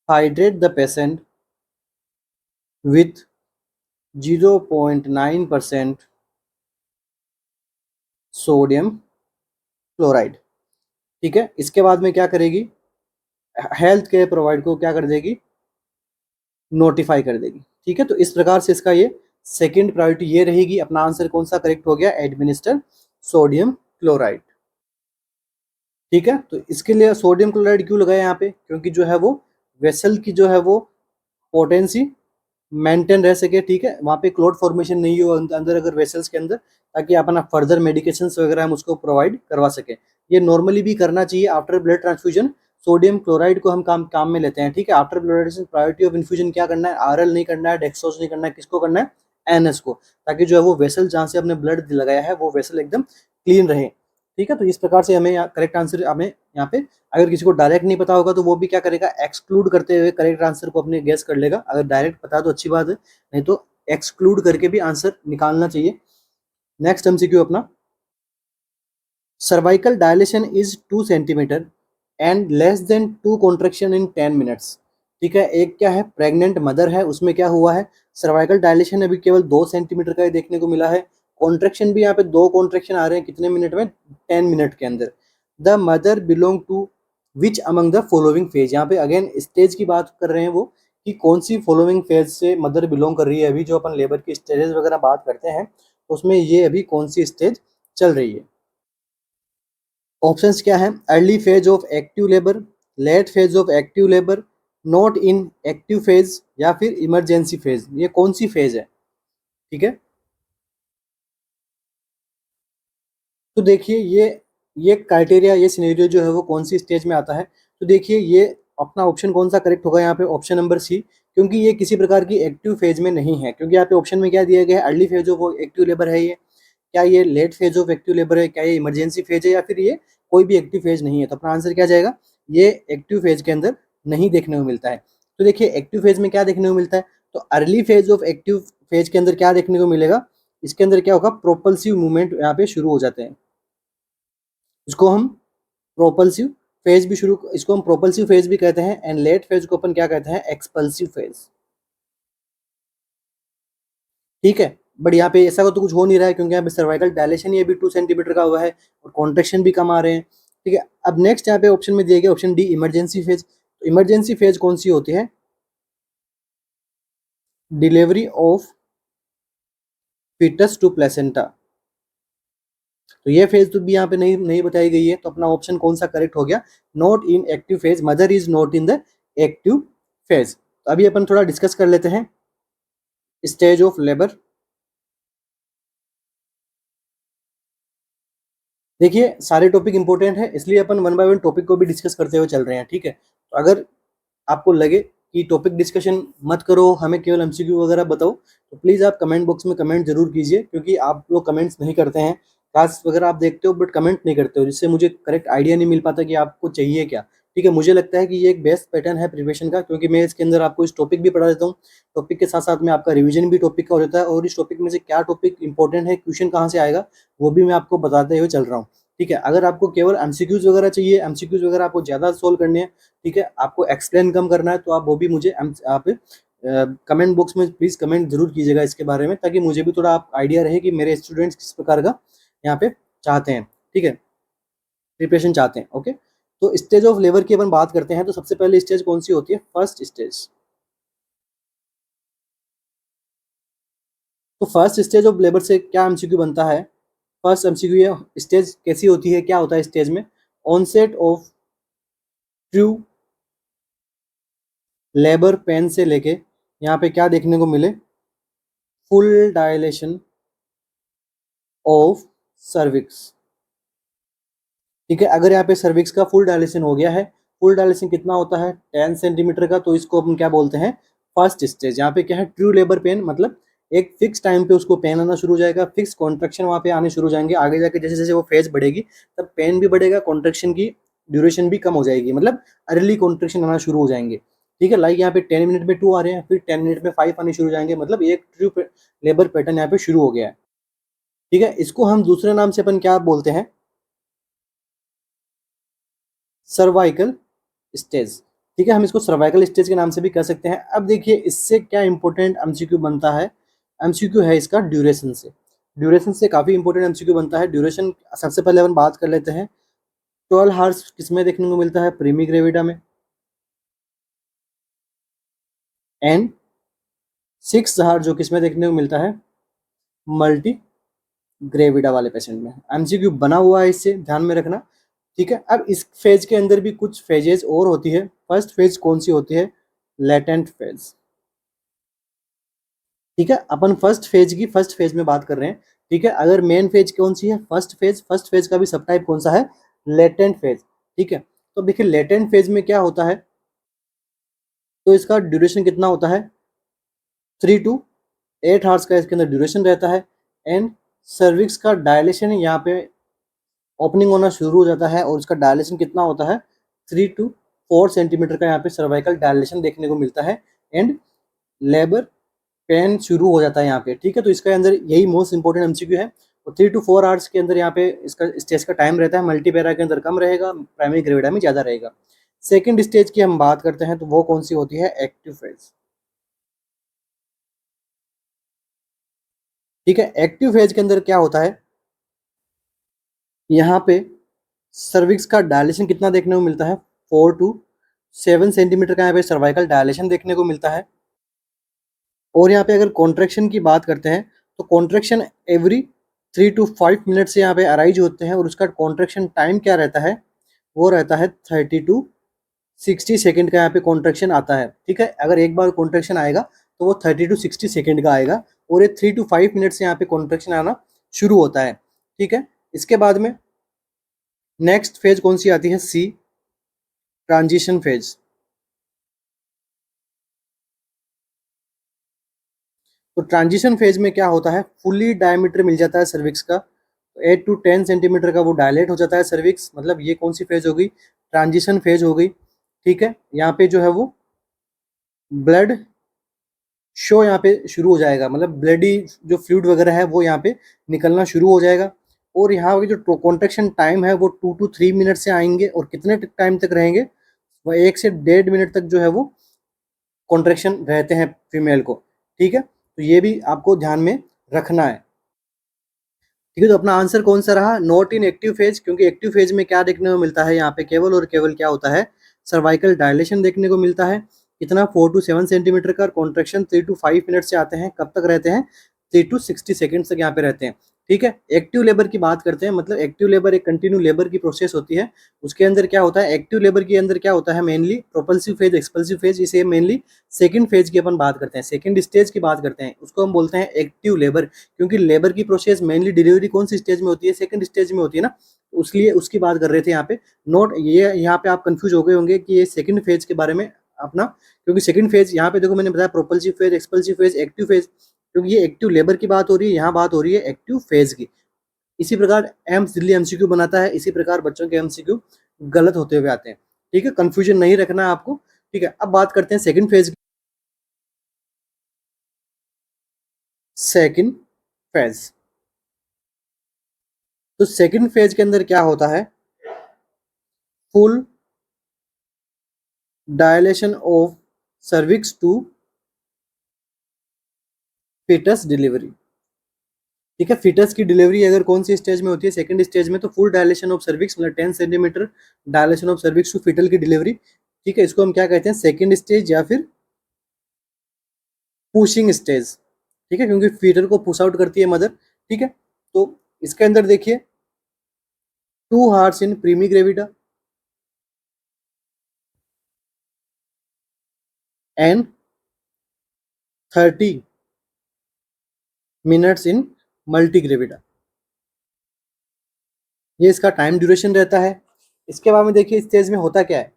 hydrate the patient with 0.9% sodium chloride, ठीक है। इसके बाद में क्या करेगी, हेल्थ केयर प्रोवाइड को क्या कर देगी, नोटिफाई कर देगी, ठीक है। तो इस प्रकार से इसका ये सेकंड प्रायोरिटी ये रहेगी। अपना आंसर कौन सा करेक्ट हो गया, एडमिनिस्टर सोडियम क्लोराइड, ठीक है। तो इसके लिए सोडियम क्लोराइड क्यों लगाया यहाँ पे, क्योंकि जो है वो वेसल की जो है वो पोटेंसी मेंटेन रह सके, ठीक है, वहाँ पे क्लॉट फॉर्मेशन नहीं हो अंदर अगर वेसल्स के अंदर, ताकि अपना फर्दर मेडिकेशंस वगैरह हम उसको प्रोवाइड करवा सके। ये नॉर्मली भी करना चाहिए after blood transfusion. Sodium chloride को हम काम में लेते हैं, ठीक है। After blood priority of infusion क्या करना है, आरएल नहीं करना है, डेक्सोज नहीं करना है, किसको करना है, एनएस को, ताकि जो है वो वेसल जहाँ से हमने ब्लड लगाया है वो वेसल एकदम क्लीन रहे, ठीक है। तो इस प्रकार से हमें करेक्ट आंसर हमें यहाँ पे, अगर किसी को डायरेक्ट नहीं पता होगा तो वो भी क्या करेगा, एक्सक्लूड करते हुए करेक्ट आंसर को अपने गेस कर लेगा। अगर डायरेक्ट पता तो अच्छी बात है, नहीं तो एक्सक्लूड करके भी आंसर निकालना चाहिए। नेक्स्ट एमसीक्यू अपना, cervical dilation is 2 centimetre and less than 2 contraction in 10 minutes. ठीक है, एक क्या है, प्रेग्नेंट मदर है, उसमें क्या हुआ है, सर्वाइकल डायलेशन अभी केवल 2 सेंटीमीटर का ही देखने को मिला है। कॉन्ट्रेक्शन भी यहाँ पे 2 कॉन्ट्रेक्शन आ रहे हैं, कितने मिनट में, 10 मिनट के अंदर। The mother belong to which among the following phase, यहाँ पे अगेन स्टेज की बात कर रहे हैं वो, कि कौन सी फॉलोइंग फेज से मदर बिलोंग कर रही है। अभी जो अपन लेबर की स्टेजेस वगैरह बात करते हैं तो उसमें ये अभी कौन सी स्टेज चल रही है। ऑप्शंस क्या है, early phase of active labour, late phase of active labour, not in active phase, या फिर इमरजेंसी फेज। ये कौन सी फेज है, ठीक है। तो देखिए ये क्राइटेरिया, ये सिनेरियो जो है वो कौन सी स्टेज में आता है। तो देखिए ये अपना ऑप्शन कौन सा करेक्ट होगा यहाँ पे, ऑप्शन नंबर सी, क्योंकि ये किसी प्रकार की एक्टिव फेज में नहीं है। क्योंकि यहाँ पे ऑप्शन में क्या दिया गया है, early phase of active labour है ये, क्या ये late phase of active labour है, क्या ये इमरजेंसी फेज है, या फिर ये कोई भी एक्टिव फेज नहीं है। तो अपना आंसर क्या जाएगा, ये एक्टिव फेज के अंदर नहीं देखने को मिलता है। तो देखिए एक्टिव फेज में क्या देखने को मिलता है, तो early phase of active phase के अंदर क्या देखने को मिलेगा, इसके अंदर क्या होगा, प्रोपल्सिव मूवमेंट यहाँ पे शुरू हो जाते हैं। इसको हम प्रोपल्सिव फेज भी शुरू, इसको हम प्रोपल्सिव फेज भी कहते हैं, एंड लेट फेज को अपन क्या कहते हैं, एक्सपल्सिव फेज, ठीक है। बट यहाँ पे ऐसा तो कुछ हो नहीं रहा है, क्योंकि यहाँ पे सर्वाइकल डायलेशन ये भी 2 सेंटीमीटर का हुआ है और कॉन्ट्रेक्शन भी कम आ रहे हैं, ठीक है। अब नेक्स्ट यहाँ पे ऑप्शन में दिया गया ऑप्शन डी, इमरजेंसी फेज। तो इमरजेंसी फेज कौन सी होती है, delivery of fetus to placenta. तो ये फेज तो भी यहाँ पे नहीं नहीं बताई गई है। तो अपना ऑप्शन कौन सा करेक्ट हो गया, not in active phase, mother is not in the active phase. तो अभी अपन थोड़ा डिस्कस कर लेते हैं स्टेज ऑफ लेबर। देखिए सारे टॉपिक इंपॉर्टेंट है, इसलिए अपन वन बाय वन टॉपिक को भी डिस्कस करते हुए चल रहे हैं, ठीक है। तो अगर आपको लगे कि टॉपिक डिस्कशन मत करो, हमें केवल एमसीक्यू वगैरह बताओ, तो प्लीज़ आप कमेंट बॉक्स में कमेंट जरूर कीजिए, क्योंकि आप लोग कमेंट्स नहीं करते हैं। क्लास वगैरह आप देखते हो बट कमेंट नहीं करते हो, जिससे मुझे करेक्ट आइडिया नहीं मिल पाता कि आपको चाहिए क्या, ठीक है। मुझे लगता है कि ये एक बेस्ट पैटर्न है प्रिपरेशन का, क्योंकि मैं इसके अंदर आपको इस टॉपिक भी पढ़ा देता हूँ, टॉपिक के साथ साथ में आपका रिवीजन भी टॉपिक का हो जाता है, और इस टॉपिक में से क्या टॉपिक इंपॉर्टेंट है, क्वेश्चन कहाँ से आएगा, वो भी मैं आपको बताते हुए चल रहा हूँ, ठीक है। अगर आपको केवल एमसीक्यूज वगैरह चाहिए, एमसीक्यूज वगैरह आपको ज़्यादा सोल्व करने हैं, ठीक है, आपको एक्सप्लेन कम करना है, तो आप वो भी मुझे आप कमेंट बॉक्स में प्लीज़ कमेंट जरूर कीजिएगा इसके बारे में, ताकि मुझे भी थोड़ा आप आइडिया रहे कि मेरे स्टूडेंट्स किस प्रकार का यहाँ पे चाहते हैं, ठीक है, प्रिपरेशन चाहते हैं। ओके, तो स्टेज ऑफ लेबर की अपन बात करते हैं, तो सबसे पहले स्टेज कौन सी होती है, फर्स्ट स्टेज। तो फर्स्ट स्टेज ऑफ लेबर से क्या एमसीक्यू बनता है, फर्स्ट एमसीक्यू ये स्टेज कैसी होती है, क्या होता है स्टेज में, onset of true labour pain से लेके यहाँ पे क्या देखने को मिले, फुल डायलेशन ऑफ सर्विक्स, ठीक है। अगर यहाँ पे सर्विक्स का फुल डायलेशन हो गया है, फुल डायलेशन कितना होता है, 10 सेंटीमीटर का, तो इसको अपन क्या बोलते हैं, फर्स्ट स्टेज। यहाँ पे क्या है, ट्रू लेबर पेन, मतलब एक फिक्स टाइम पे उसको पेन आना शुरू हो जाएगा, फिक्स कॉन्ट्रेक्शन वहाँ पे आने शुरू हो जाएंगे। आगे जाके जैसे जैसे वो फेज बढ़ेगी तब पेन भी बढ़ेगा, कॉन्ट्रेक्शन की ड्यूरेशन भी कम हो जाएगी, मतलब अर्ली कॉन्ट्रेक्शन आना शुरू हो जाएंगे, ठीक है। लाइक यहाँ पे 10 मिनट में 2 आ रहे हैं, फिर 10 मिनट में 5 आने शुरू हो जाएंगे, मतलब एक ट्रू लेबर पैटर्न यहाँ पे शुरू हो गया है, ठीक है। इसको हम दूसरे नाम से अपन क्या बोलते हैं, सर्वाइकल स्टेज, ठीक है। हम इसको सर्वाइकल स्टेज के नाम से भी कह सकते हैं। अब देखिए इससे क्या इंपॉर्टेंट एमसीक्यू बनता है, एमसीक्यू है इसका ड्यूरेशन से, ड्यूरेशन से काफ़ी इंपॉर्टेंट एमसीक्यू बनता है। ड्यूरेशन सबसे पहले अपन बात कर लेते हैं, 12 हार्स किसमें देखने को मिलता है, प्रीमी ग्रेविडा में, एंड 6 हार जो किसमें देखने को मिलता है, मल्टी ग्रेविडा वाले पेशेंट में। एमसीक्यू बना हुआ है, इससे ध्यान में रखना, ठीक है। अब इस फेज के अंदर भी कुछ फेजेस और होती है। फर्स्ट फेज कौन सी होती है? Latent phase. ठीक है, अपन फर्स्ट फेज में बात कर रहे हैं। ठीक है, अगर मेन फेज कौन सी है? फर्स्ट फेज का भी सब टाइप कौन सा है? Latent phase. ठीक है, तो देखिए लेटेंट फेज में क्या होता है, तो इसका ड्यूरेशन कितना होता है? 3 to 8 आवर्स का इसके अंदर ड्यूरेशन रहता है। एंड सर्विक्स का डायलेशन यहाँ पे ओपनिंग होना शुरू हो जाता है और उसका डायलेशन कितना होता है? 3 to 4 सेंटीमीटर का यहाँ पे सर्वाइकल डायलेशन देखने को मिलता है। एंड लेबर पेन शुरू हो जाता है यहाँ पे। ठीक है, तो इसके अंदर यही मोस्ट इंपॉर्टेंट एमसीक्यू है। और 3 to 4 आवर्स के अंदर यहाँ पे इसका स्टेज का टाइम रहता है। मल्टीपेरा के अंदर कम रहेगा, प्राइमरी ग्रेविडा में ज़्यादा रहेगा। सेकेंड स्टेज की हम बात करते हैं तो वो कौन सी होती है? Active phase. ठीक है, एक्टिव फेज के अंदर क्या होता है, यहाँ पे सर्विक्स का डायलेशन कितना देखने को मिलता है? 4 to 7 सेंटीमीटर का यहाँ पे सर्वाइकल डायलेशन देखने को मिलता है। और यहाँ पे अगर कॉन्ट्रैक्शन की बात करते हैं तो कॉन्ट्रैक्शन एवरी 3 to 5 मिनट से यहाँ पे अराइज होते हैं और उसका कॉन्ट्रैक्शन टाइम क्या रहता है? वो रहता है 30 to 60 सेकेंड का यहाँ पे कॉन्ट्रैक्शन आता है। ठीक है, अगर एक बार कॉन्ट्रैक्शन आएगा तो वो 30 to 60 सेकेंड का आएगा और ये 3 to 5 मिनट से यहाँ पे कॉन्ट्रैक्शन आना शुरू होता है। ठीक है, इसके बाद में नेक्स्ट फेज कौन सी आती है? सी, ट्रांजिशन फेज। तो ट्रांजिशन फेज में क्या होता है, फुली डायमीटर मिल जाता है सर्विक्स का, 8 to 10 सेंटीमीटर का वो डायलेट हो जाता है सर्विक्स। मतलब ये कौन सी फेज हो गई? ट्रांजिशन फेज हो गई। ठीक है, यहाँ पे जो है वो ब्लड शो यहाँ पे शुरू हो जाएगा, मतलब ब्लडी जो फ्लूइड वगैरह है वो यहाँ पे निकलना शुरू हो जाएगा। और यहाँ पे जो कॉन्ट्रैक्शन टाइम है वो 2 to 3 मिनट से आएंगे और कितने टाइम तक रहेंगे? वह 1 से 1.5 मिनट तक जो है वो कॉन्ट्रैक्शन रहते हैं फीमेल को। ठीक है, तो ये भी आपको ध्यान में रखना है। ठीक है, तो अपना आंसर कौन सा रहा? नॉट इन एक्टिव फेज, क्योंकि एक्टिव फेज में क्या देखने को मिलता है यहाँ पे? केवल और केवल क्या होता है? सर्वाइकल डायलेशन देखने को मिलता है। कितना? 4 to 7 सेंटीमीटर का। कॉन्ट्रैक्शन 3 to 5 मिनट से आते हैं। कब तक रहते हैं? 3 to 60 सेकेंड तक यहाँ पे रहते हैं। ठीक है, एक्टिव लेबर की बात करते हैं। मतलब एक्टिव लेबर एक कंटिन्यू लेबर की प्रोसेस होती है। उसके अंदर क्या होता है? एक्टिव लेबर के अंदर क्या होता है? Mainly propulsive phase, expulsive phase. इसे मेनली सेकंड फेज की अपन बात करते हैं, सेकंड स्टेज की बात करते हैं, उसको हम बोलते हैं एक्टिव लेबर। क्योंकि लेबर की प्रोसेस मेनली डिलीवरी कौन सी स्टेज में होती है? सेकंड स्टेज में होती है ना, उसलिए उसकी बात कर रहे थे यहाँ पे। नोट ये यहाँ पे आप कंफ्यूज हो गए होंगे कि ये सेकंड फेज के बारे में अपना, क्योंकि सेकंड फेज यहाँ पे देखो मैंने बताया propulsive phase, expulsive phase, active phase. क्योंकि ये एक्टिव लेबर की बात हो रही है, यहाँ बात हो रही है एक्टिव फेज की। इसी प्रकार एम्स दिल्ली एमसीक्यू बनाता है, इसी प्रकार बच्चों के एमसीक्यू गलत होते हुए आते हैं। ठीक है, कंफ्यूजन नहीं रखना है आपको। ठीक है, अब बात करते हैं सेकंड फेज की। सेकंड फेज, तो सेकंड फेज के अंदर क्या होता है? Full dilation of cervix to fetus delivery. ठीक है, फिटस की डिलीवरी अगर कौन सी स्टेज में होती है? सेकंड स्टेज में। तो फुल डायलेशन ऑफ सर्विक्स मतलब 10 centimetre dilation of cervix to fetal की डिलीवरी। ठीक है, इसको हम क्या कहते हैं? सेकंड स्टेज या फिर पुशिंग स्टेज। ठीक है, क्योंकि फीटर को पुश आउट करती है मदर। ठीक है, तो इसके अंदर देखिए 2 hours in primigravida and 30 minutes in multigravida, ये इसका टाइम ड्यूरेशन रहता है। इसके बाद में देखिए स्टेज में होता क्या है,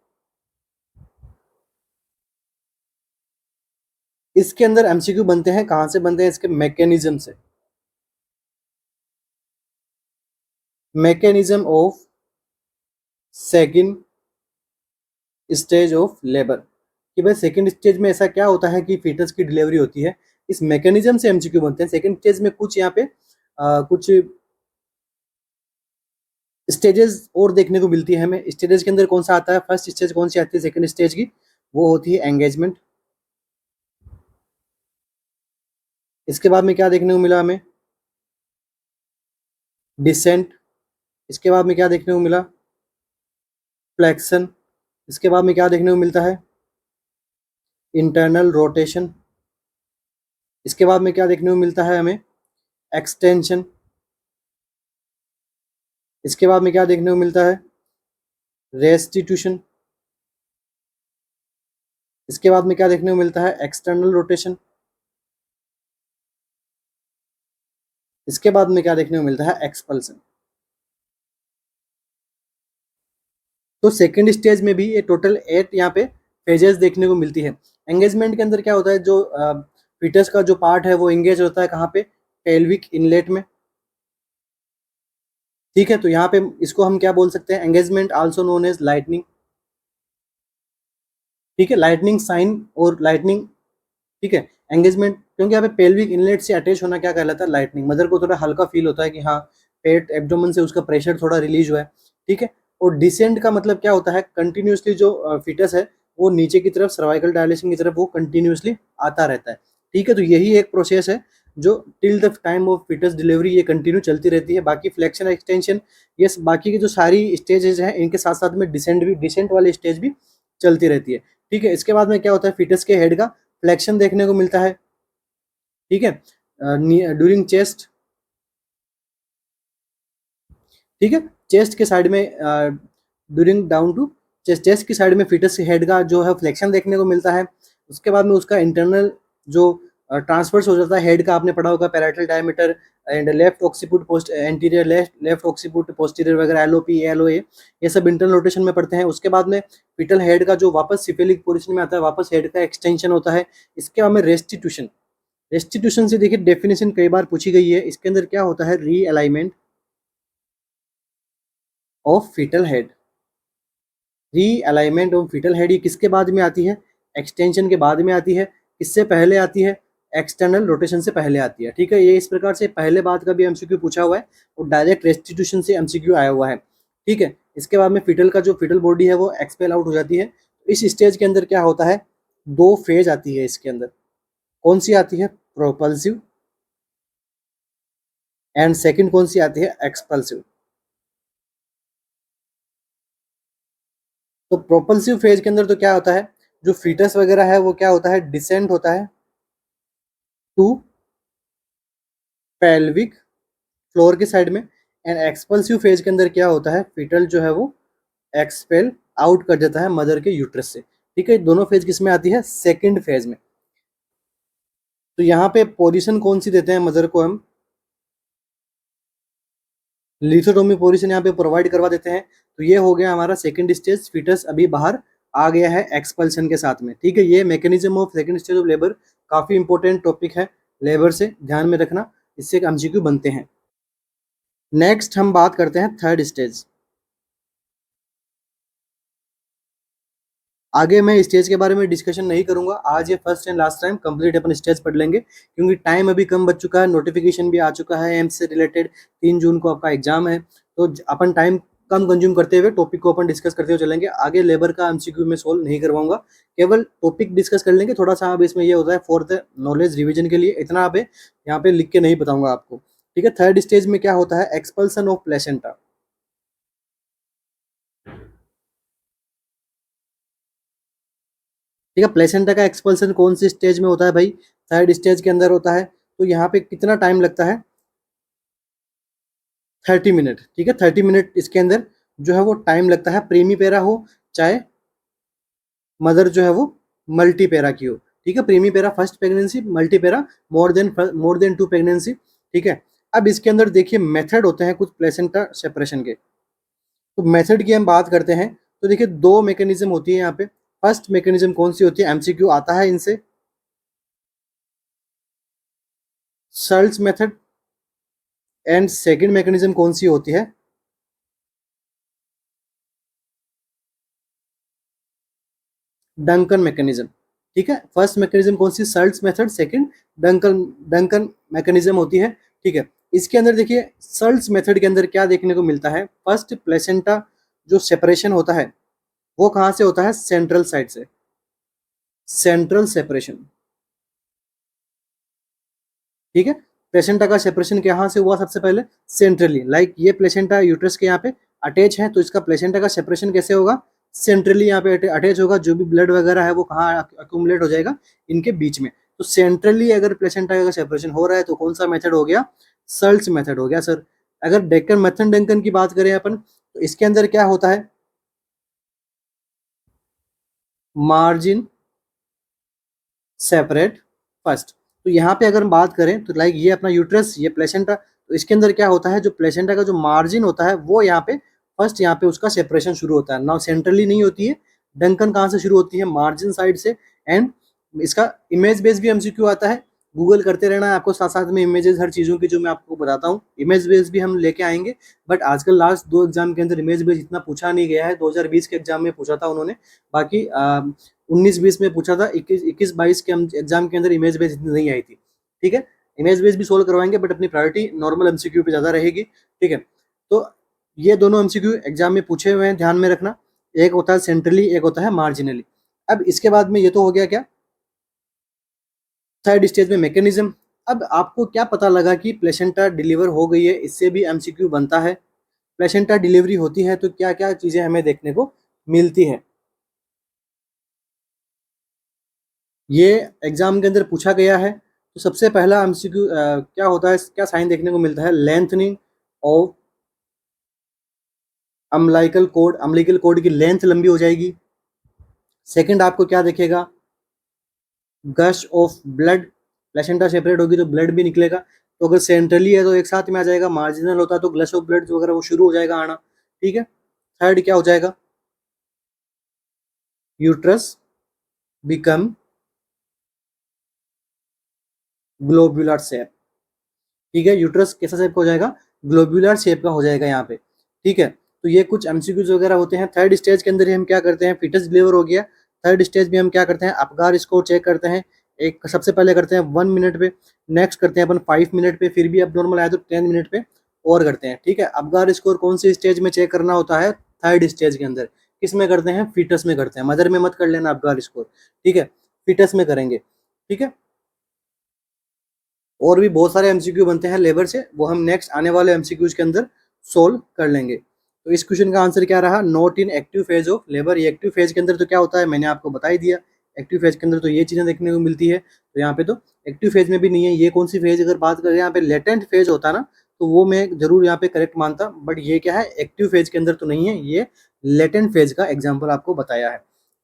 इसके अंदर एमसीक्यू बनते हैं। कहाँ से बनते हैं? इसके मैकेनिज्म से। Mechanism of second stage of labour, कि भाई सेकंड स्टेज में ऐसा क्या होता है कि फीटस की डिलीवरी होती है। इस मैकेनिज्म से एमसीक्यू बनते हैं। सेकंड स्टेज में कुछ यहाँ पे कुछ स्टेजेस और देखने को मिलती है हमें। स्टेजेस के अंदर कौन सा आता है? फर्स्ट स्टेज कौन सी आती है सेकंड स्टेज की? वो होती है एंगेजमेंट। इसके बाद में क्या देखने को मिला हमें? डिसेंट। इसके बाद में क्या देखने को मिला? फ्लेक्शन। इसके बाद में क्या देखने को मिलता है? Internal rotation. इसके बाद में क्या देखने को मिलता है हमें? एक्सटेंशन। इसके बाद में क्या देखने को मिलता है? रेस्टिट्यूशन। इसके बाद में क्या देखने को मिलता है, एक्सटर्नल रोटेशन। इसके बाद में क्या देखने को मिलता है, एक्सपल्सन। तो सेकेंड स्टेज में भी ये टोटल 8 यहाँ पे फेजेस देखने को मिलती है। एंगेजमेंट के अंदर क्या होता है, जो फीटस का जो पार्ट है वो एंगेज होता है कहाँ पे, पेल्विक इनलेट में। ठीक है, तो यहाँ पे इसको हम क्या बोल सकते हैं, engagement also known as lightening. ठीक है, लाइटनिंग साइन और लाइटनिंग। ठीक है, एंगेजमेंट क्योंकि यहाँ पे पेल्विक इनलेट से अटैच होना क्या कहलाता है, लाइटनिंग। मदर को थोड़ा हल्का फील होता है कि हाँ पेट एब्डोमेन से उसका प्रेशर थोड़ा रिलीज हुआ है। ठीक है, और डिसेंट का मतलब क्या होता है, कंटिन्यूसली जो फीटस है वो नीचे की तरफ सर्वाइकल डायलेशन की तरफ वो कंटिन्यूसली आता रहता है। ठीक है, तो यही एक प्रोसेस है जो till the time of fetus delivery ये कंटिन्यू चलती रहती है। बाकी फ्लेक्शन एक्सटेंशन ये बाकी की जो सारी स्टेजेस हैं इनके साथ साथ में डिसेंट वाली स्टेज भी चलती रहती है। ठीक है, इसके बाद में क्या होता है, फीटस के हेड का फ्लेक्शन देखने को मिलता है। ठीक है, ड्यूरिंग चेस्ट। ठीक है, चेस्ट के साइड में during down to chest, chest की साइड में फीटस हेड का जो है फ्लेक्शन देखने को मिलता है। उसके बाद में उसका इंटरनल जो ट्रांसफर्स हो जाता है हेड का, आपने पढ़ा होगा parietal diameter and left occiput post anterior, left occiput posterior वगैरह, एलओपी एलओए, ये सब इंटरनल रोटेशन में पढ़ते हैं। उसके बाद में फीटल हेड का जो वापस सिफेलिक पोजीशन में आता है, वापस हेड का एक्सटेंशन होता है। इसके बाद में रेस्टिट्यूशन। रेस्टिट्यूशन से देखिए डेफिनेशन कई बार पूछी गई है, इसके अंदर क्या होता है, realignment of fetal head. Realignment of fetal head ये किसके बाद में आती है, एक्सटेंशन के बाद में आती है। किससे पहले आती है, एक्सटर्नल रोटेशन से पहले आती है। ठीक है, ये इस प्रकार से पहले बात का भी एमसीक्यू पूछा हुआ है और डायरेक्ट रेस्टिट्यूशन से एमसीक्यू आया हुआ है। ठीक है, इसके बाद में फीटल का जो फीटल बॉडी है वो एक्सपेल आउट हो जाती है। इस स्टेज के अंदर क्या होता है, दो फेज आती है इसके अंदर। कौन सी आती है, प्रोपल्सिव, एंड सेकंड कौन सी आती है, एक्सपल्सिव। तो प्रोपल्सिव फेज के अंदर तो क्या होता है, जो फीटस वगैरह है वो क्या होता है, डिसेंट होता है टू पेल्विक फ्लोर के साइड में। एंड एक्सपल्सिव फेज के अंदर क्या होता है, फीटल जो है वो एक्सपेल आउट कर देता है मदर के यूट्रस से। ठीक है, दोनों फेज किस में आती है, सेकंड फेज में। तो यहाँ पे पोजीशन कौन सी देते हैं मदर को हम, लिथोटोमी पोजीशन यहाँ पे प्रोवाइड करवा देते हैं। तो ये हो गया हमारा सेकंड स्टेज, फीटस अभी बाहर आ गया है एक्सपल्शन के साथ में। ठीक है, ये mechanism of second stage of labour काफी इंपॉर्टेंट टॉपिक है लेबर से, ध्यान में रखना, इससे एमसीक्यू बनते हैं। नेक्स्ट हम बात करते हैं थर्ड स्टेज। आगे मैं स्टेज के बारे में डिस्कशन नहीं करूंगा, आज ये first and last time complete upon stage पढ़ लेंगे, क्योंकि टाइम अभी कम बच चुका है, नोटिफिकेशन भी आ चुका है एम्स से रिलेटेड, 3 जून को आपका एग्जाम है। तो अपन टाइम कम कंज्यूम करते हुए टॉपिक को अपन डिस्कस करते हुए चलेंगे। आगे लेबर का एमसीक्यू में सोल्व नहीं करवाऊंगा, केवल टॉपिक डिस्कस कर लेंगे। थोड़ा सा अब इसमें ये होता है फॉर द नॉलेज रिविजन के लिए, इतना अब यहाँ पे लिख के नहीं बताऊंगा आपको। ठीक है, थर्ड स्टेज में क्या होता है, एक्सपल्सन ऑफ प्लेसेंटा। ठीक है, प्लेसेंटा का एक्सपल्सन कौन सी स्टेज में होता है भाई, थर्ड स्टेज के अंदर होता है। तो यहाँ पे कितना टाइम लगता है, 30 मिनट। ठीक है, 30 मिनट इसके अंदर जो है वो टाइम लगता है, प्रीमी पेरा हो चाहे मदर जो है वो मल्टी पेरा की हो। ठीक है, प्रीमी पेरा फर्स्ट प्रेगनेंसी, मल्टी पेरा मोर देन 2 प्रेगनेंसी। ठीक है, अब इसके अंदर देखिए मेथड होते हैं कुछ प्लेसेंटा सेपरेशन के। तो मेथड की हम बात करते हैं, तो देखिए दो मैकेनिज्म होती है यहाँ पे। फर्स्ट मैकेनिज्म कौन सी होती है, एमसीक्यू आता है इनसे, सर्ल्स मेथड। एंड सेकंड मैकेनिज्म कौन सी होती है, डंकन मैकेनिज्म। ठीक है, फर्स्ट मैकेनिज्म कौन सी, सर्ल्स method, second Duncan Duncan mechanism होती है। ठीक है, इसके अंदर देखिए सर्ल्स मेथड के अंदर क्या देखने को मिलता है, फर्स्ट प्लेसेंटा जो सेपरेशन होता है वो कहाँ से होता है, सेंट्रल साइड से, सेंट्रल सेपरेशन। ठीक है, प्लेसेंटा का सेपरेशन कहाँ से हुआ, सबसे पहले सेंट्रली, लाइक ये प्लेसेंटा यूट्रस के यहाँ पे अटैच है, तो इसका प्लेसेंटा का सेपरेशन कैसे होगा, सेंट्रली यहाँ पे अटैच होगा। जो भी ब्लड वगैरह है वो कहाँ अक्यूमुलेट हो जाएगा, इनके बीच में। तो सेंट्रली अगर प्लेसेंटा का सेपरेशन हो रहा है तो कौन सा मेथड हो गया, सर्ल्स मेथड हो गया सर। अगर डेक्कन मैथन डंकन की बात करें अपन, तो इसके अंदर क्या होता है, मार्जिन सेपरेट फर्स्ट। तो यहाँ पे अगर हम बात करें तो लाइक ये अपना यूट्रस, ये प्लेसेंटा, तो इसके अंदर क्या होता है, जो प्लेसेंटा का जो मार्जिन होता है वो यहाँ पे फर्स्ट, यहाँ पे उसका सेपरेशन शुरू होता है ना, सेंट्रली नहीं होती है। डंकन कहाँ से शुरू होती है, मार्जिन साइड से। एंड इसका इमेज बेस भी एमसीक्यू आता है, गूगल करते रहना है आपको, साथ साथ में इमेजेस हर चीज़ों की जो मैं आपको बताता हूँ, इमेज बेस भी हम लेके आएंगे। बट आजकल लास्ट 2 एग्जाम के अंदर इमेज बेस इतना पूछा नहीं गया है, 2020 के एग्जाम में पूछा था उन्होंने, बाकी 19-20 में पूछा था, 21-22 के एग्जाम के अंदर इमेज बेस इतनी नहीं आई थी। ठीक है, इमेज बेस भी सोल्व करवाएंगे, बट अपनी प्रायोरिटी नॉर्मल एमसीक्यू पे ज़्यादा रहेगी। ठीक है, तो ये दोनों एमसीक्यू एग्जाम में पूछे हुए हैं, ध्यान में रखना। एक होता है सेंट्रली, एक होता है मार्जिनली। अब इसके बाद में ये तो हो गया क्या, थर्ड स्टेज में मैकेनिज्म। अब आपको क्या पता लगा कि प्लेसेंटा डिलीवर हो गई है, इससे भी एमसीक्यू बनता है। प्लेसेंटा डिलीवरी होती है तो क्या क्या चीज़ें हमें देखने को मिलती है, ये एग्जाम के अंदर पूछा गया है। तो सबसे पहला एमसीक्यू क्या होता है, क्या साइन देखने को मिलता है, लेंथनिंग ऑफ अम्बिलिकल कोड की लेंथ लंबी हो जाएगी। सेकंड आपको क्या दिखेगा, गश ऑफ ब्लड, प्लेसेंटा सेपरेट होगी तो ब्लड भी निकलेगा। तो अगर सेंट्रली है तो एक साथ में आ जाएगा, मार्जिनल होता है तो ग्लश ऑफ ब्लड वगैरह वो शुरू हो जाएगा आना। ठीक है, थर्ड क्या हो जाएगा, यूट्रस बिकम ग्लोब्यूलर शेप। ठीक है, यूट्रस कैसा शेप का हो जाएगा, ग्लोब्यूलर शेप का हो जाएगा यहाँ पे। ठीक है, तो ये कुछ एमसीक्यूज वगैरह होते हैं। थर्ड स्टेज के अंदर ही हम क्या करते हैं, फिटस डिलीवर हो गया। थर्ड स्टेज में हम क्या करते हैं, अपगार स्कोर चेक करते हैं। एक सबसे पहले करते हैं 1 मिनट पे, नेक्स्ट करते हैं अपन 5 मिनट पे, फिर भी अब नॉर्मल आया तो 10 मिनट पे और करते हैं। ठीक है, अपगार स्कोर कौन सी स्टेज में चेक करना होता है, थर्ड स्टेज के अंदर। किस में करते हैं, फिटस में करते हैं, मदर में मत कर लेना अपगार स्कोर। ठीक है, फिटस में करेंगे। ठीक है, और भी बहुत सारे एमसीक्यू बनते हैं लेबर से, वो हम नेक्स्ट आने वाले एमसीक्यूज के अंदर सोल्व कर लेंगे। तो इस क्वेश्चन का आंसर क्या रहा, not in active phase of labour. ये एक्टिव फेज के अंदर तो क्या होता है मैंने आपको बता ही दिया, एक्टिव फेज के अंदर तो ये चीज़ें देखने को मिलती है। तो यहाँ पे तो एक्टिव फेज में भी नहीं है। ये कौन सी फेज, अगर बात करें यहाँ पे लेटेंट फेज होता ना, तो वो मैं जरूर यहाँ पे करेक्ट मानता, बट ये क्या है, एक्टिव फेज के अंदर तो नहीं है, ये लेटेंट फेज का एग्जाम्पल आपको बताया है।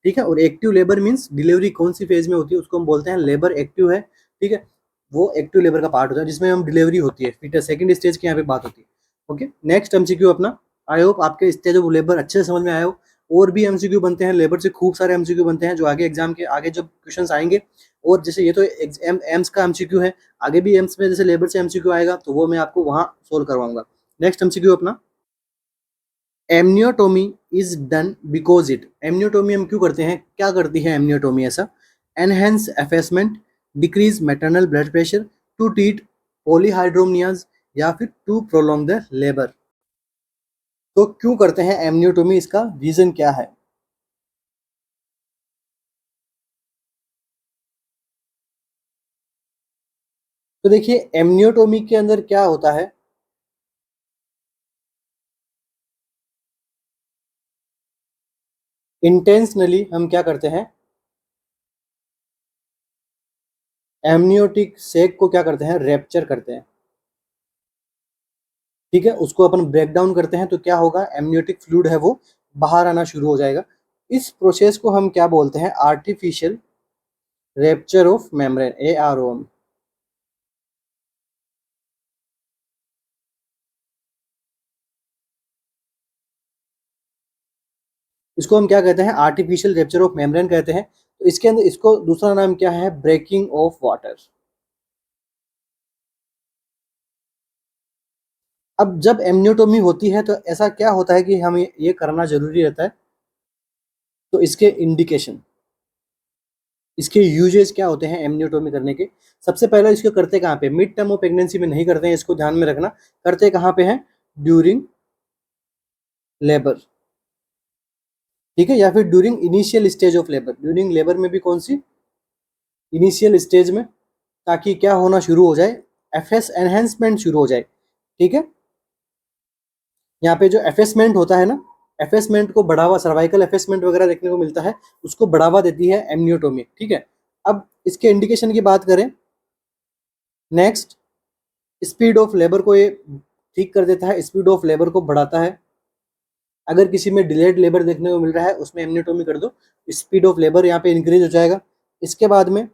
ठीक है, और एक्टिव लेबर मीन्स डिलीवरी कौन सी फेज में होती है उसको हम बोलते हैं लेबर एक्टिव है। ठीक है, वो एक्टिव लेबर का पार्ट होता है जिसमें हम डिलीवरी होती है, फिर सेकंड स्टेज की यहाँ पे बात होती है। ओके, नेक्स्ट एमसीक्यू अपना, आई होप आपके स्टेज ऑफ लेबर अच्छे से समझ में आए हो। और भी एमसीक्यू बनते हैं लेबर से, खूब सारे एमसीक्यू बनते हैं जो आगे एग्जाम के आगे जब क्वेश्चंस आएंगे। और जैसे ये तो एम्स का एमसीक्यू है, आगे भी एम्स में जैसे लेबर से एमसीक्यू आएगा तो वो मैं आपको वहाँ सोल्व करवाऊंगा। नेक्स्ट एमसीक्यू अपना, amniotomy is done because it. Amniotomy हम क्यों करते हैं, क्या करती है एमनियोटोमी ऐसा, enhance effacement, decrease maternal blood pressure, to treat polyhydramnios, या फिर टू प्रोलॉन्ग द लेबर। तो क्यों करते हैं एमनियोटोमी, इसका रीजन क्या है। तो देखिए एमनियोटोमी के अंदर क्या होता है, इंटेंशनली हम क्या करते हैं, एमनियोटिक सेक को क्या करते हैं, रेप्चर करते हैं। ठीक है, उसको अपन ब्रेक डाउन करते हैं तो क्या होगा, एमनियोटिक फ्लूइड है वो बाहर आना शुरू हो जाएगा। इस प्रोसेस को हम क्या बोलते हैं, artificial rupture of membrane, AROM। इसको हम क्या कहते हैं, आर्टिफिशियल रेप्चर ऑफ मेम्ब्रेन कहते हैं। तो इसके अंदर इसको दूसरा नाम क्या है, ब्रेकिंग ऑफ वाटर। अब जब एमनियोटोमी होती है तो ऐसा क्या होता है कि हमें ये करना जरूरी रहता है। तो इसके इंडिकेशन, इसके यूजेस क्या होते हैं एमनियोटोमी करने के, सबसे पहले इसको करते कहाँ पे, मिड टर्म ऑफ प्रेगनेंसी में नहीं करते हैं, इसको ध्यान में रखना। करते कहाँ पे हैं, ड्यूरिंग लेबर। ठीक है, या फिर during initial stage of labour, during labour में भी कौन सी, इनिशियल स्टेज में, ताकि क्या होना शुरू हो जाए, एफएस एनहेंसमेंट शुरू हो जाए। ठीक है, यहाँ पे जो एफेसमेंट होता है ना, एफेसमेंट को बढ़ावा, सर्वाइकल एफेसमेंट वगैरह देखने को मिलता है, उसको बढ़ावा देती है एमनियोटोमी। ठीक है, अब इसके इंडिकेशन की बात करें, नेक्स्ट, स्पीड ऑफ लेबर को ये ठीक कर देता है, स्पीड ऑफ लेबर को बढ़ाता है। अगर किसी में डिलेड लेबर देखने को मिल रहा है उसमें एमनियोटोमी कर दो, स्पीड ऑफ लेबर यहाँ पे इंक्रीज हो जाएगा। इसके बाद में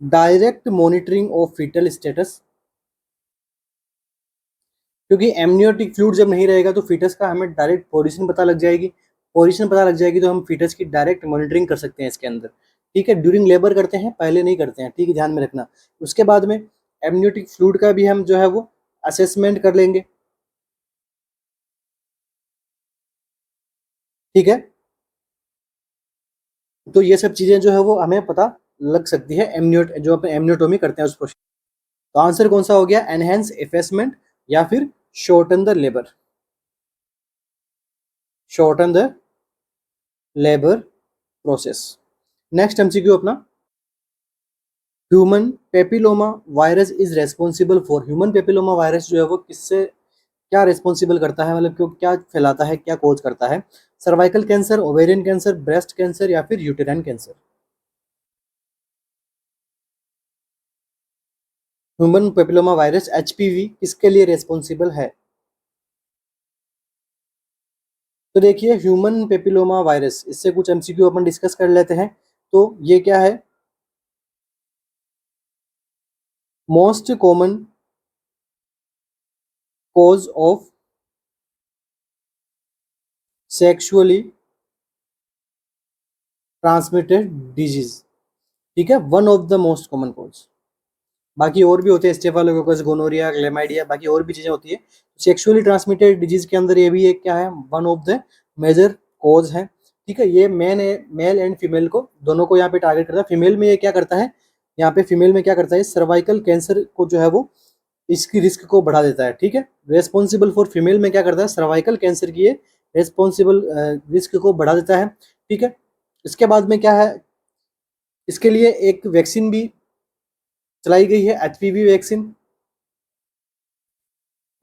direct monitoring of fetal status, क्योंकि एमनियोटिक फ्लूइड जब नहीं रहेगा तो फीटस का हमें डायरेक्ट पोजीशन पता लग जाएगी। पोजीशन पता लग जाएगी तो हम फीटस की डायरेक्ट मॉनिटरिंग कर सकते हैं इसके अंदर। ठीक है, ड्यूरिंग लेबर करते हैं, पहले नहीं करते हैं, ठीक है, ध्यान में रखना। उसके बाद में एमनियोटिक फ्लूइड का भी हम जो है वो असेसमेंट कर लेंगे। ठीक है, तो ये सब चीजें जो है वो हमें पता लग सकती है एमनियोट जो अपने एमनियोटोमी करते हैं उस प्रोसेस। तो आंसर कौन सा हो गया, एनहेंस एफेसमेंट या फिर shorten the labour, shorten the labour process. Next MCQ अपना, human papilloma virus is responsible for, human papilloma virus जो है वो किससे क्या रेस्पॉन्सिबल करता है, मतलब क्यों क्या फैलाता है, क्या कोज करता है, cervical cancer, ovarian cancer, breast cancer या फिर uterine cancer. Human papilloma virus HPV किसके लिए रेस्पॉन्सिबल है? तो देखिए ह्यूमन पेपिलोमा वायरस, इससे कुछ एमसीक्यू अपन डिस्कस कर लेते हैं। तो ये क्या है, most common cause of sexually transmitted disease. ठीक है, one of the most common cause, बाकी और भी होते हैं, स्टेफाइलोकोकस, गोनोरिया, क्लेमाइडिया, बाकी और भी चीजें होती है। सेक्सुअली ट्रांसमिटेड डिजीज के अंदर ये भी एक क्या है, one of the major cause है। ठीक है, ये मेल एंड फीमेल को दोनों को यहाँ पे टारगेट करता है। फीमेल में ये क्या करता है, यहाँ पे फीमेल में क्या करता है, सर्वाइकल कैंसर को जो है वो इसकी रिस्क को बढ़ा देता है। ठीक है, रेस्पॉन्सिबल फॉर फीमेल में क्या करता है, सर्वाइकल कैंसर की ये रेस्पॉन्सिबल रिस्क को बढ़ा देता है। ठीक है, इसके बाद में क्या है, इसके लिए एक वैक्सीन भी चलाई गई है, एचपीवी वैक्सीन,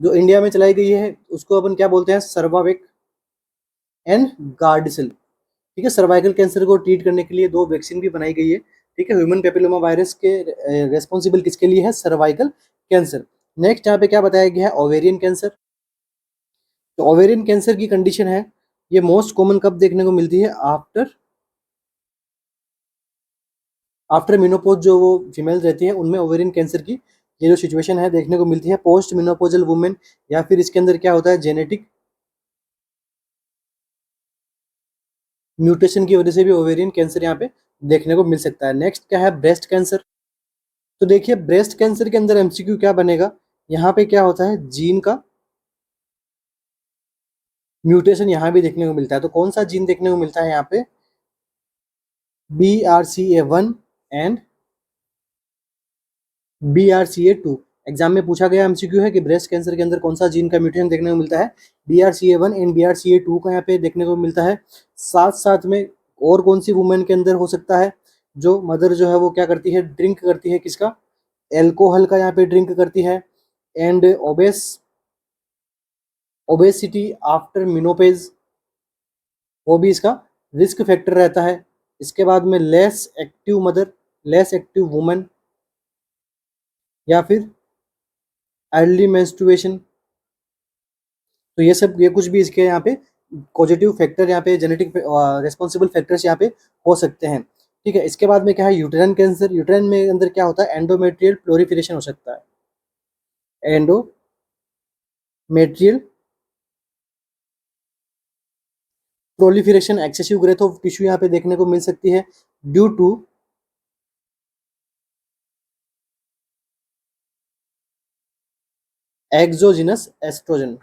जो इंडिया में चलाई गई है उसको अपन क्या बोलते हैं, सर्वावेक एंड गार्डिसिल। ठीक है, सर्वाइकल कैंसर को ट्रीट करने के लिए दो वैक्सीन भी बनाई गई है। ठीक है, ह्यूमन पेपिलोमा वायरस के रेस्पॉन्सिबल किसके लिए है, सर्वाइकल कैंसर। नेक्स्ट यहाँ पे क्या बताया गया है, ओवेरियन कैंसर। तो ओवेरियन कैंसर की कंडीशन है, ये मोस्ट कॉमन कब देखने को मिलती है, आफ्टर आफ्टर मिनोपोज, जो वो फीमेल रहती है उनमें ओवेरियन कैंसर की ये जो सिचुएशन है देखने को मिलती है। पोस्ट मिनोपोजल वुमेन, या फिर इसके अंदर क्या होता है, जेनेटिक म्यूटेशन की वजह से भी ओवेरियन कैंसर यहाँ पे देखने को मिल सकता है। नेक्स्ट क्या है, ब्रेस्ट कैंसर। तो देखिए ब्रेस्ट कैंसर के अंदर एमसीक्यू क्या बनेगा, यहाँ पे क्या होता है, जीन का म्यूटेशन यहाँ भी देखने को मिलता है। तो कौन सा जीन देखने को मिलता है यहाँ पे, BRCA1 एंड BRCA2। एग्जाम में पूछा गया एमसीक्यू है कि ब्रेस्ट कैंसर के अंदर कौन सा जीन का म्यूटेशन देखने को मिलता है, BRCA1 एंड BRCA2 का यहाँ पे देखने को मिलता है। साथ साथ में और कौन सी वुमेन के अंदर हो सकता है, जो मदर जो है वो क्या करती है, ड्रिंक करती है, किसका, एल्कोहल का यहाँ पे ड्रिंक करती है, एंड ओबेसिटी आफ्टर मिनोपेज, वो भी इसका रिस्क फैक्टर रहता है। इसके बाद में less active mother, less active women, या फिर अर्ली मेंस्ट्रुएशन। तो ये सब, ये कुछ भी इसके यहाँ पे पॉजिटिव फैक्टर, यहाँ पे जेनेटिक रेस्पॉन्सिबल फैक्टर्स यहाँ पे हो सकते हैं। ठीक है, इसके बाद में क्या है, यूटेराइन कैंसर। यूटेराइन में अंदर क्या होता है, एंडोमेट्रियल प्लोरिफिकेशन हो सकता है, endometrial proliferation, excessive growth of tissue यहाँ पे देखने को मिल सकती है ड्यू टू एक्सोजिनस एस्ट्रोजन।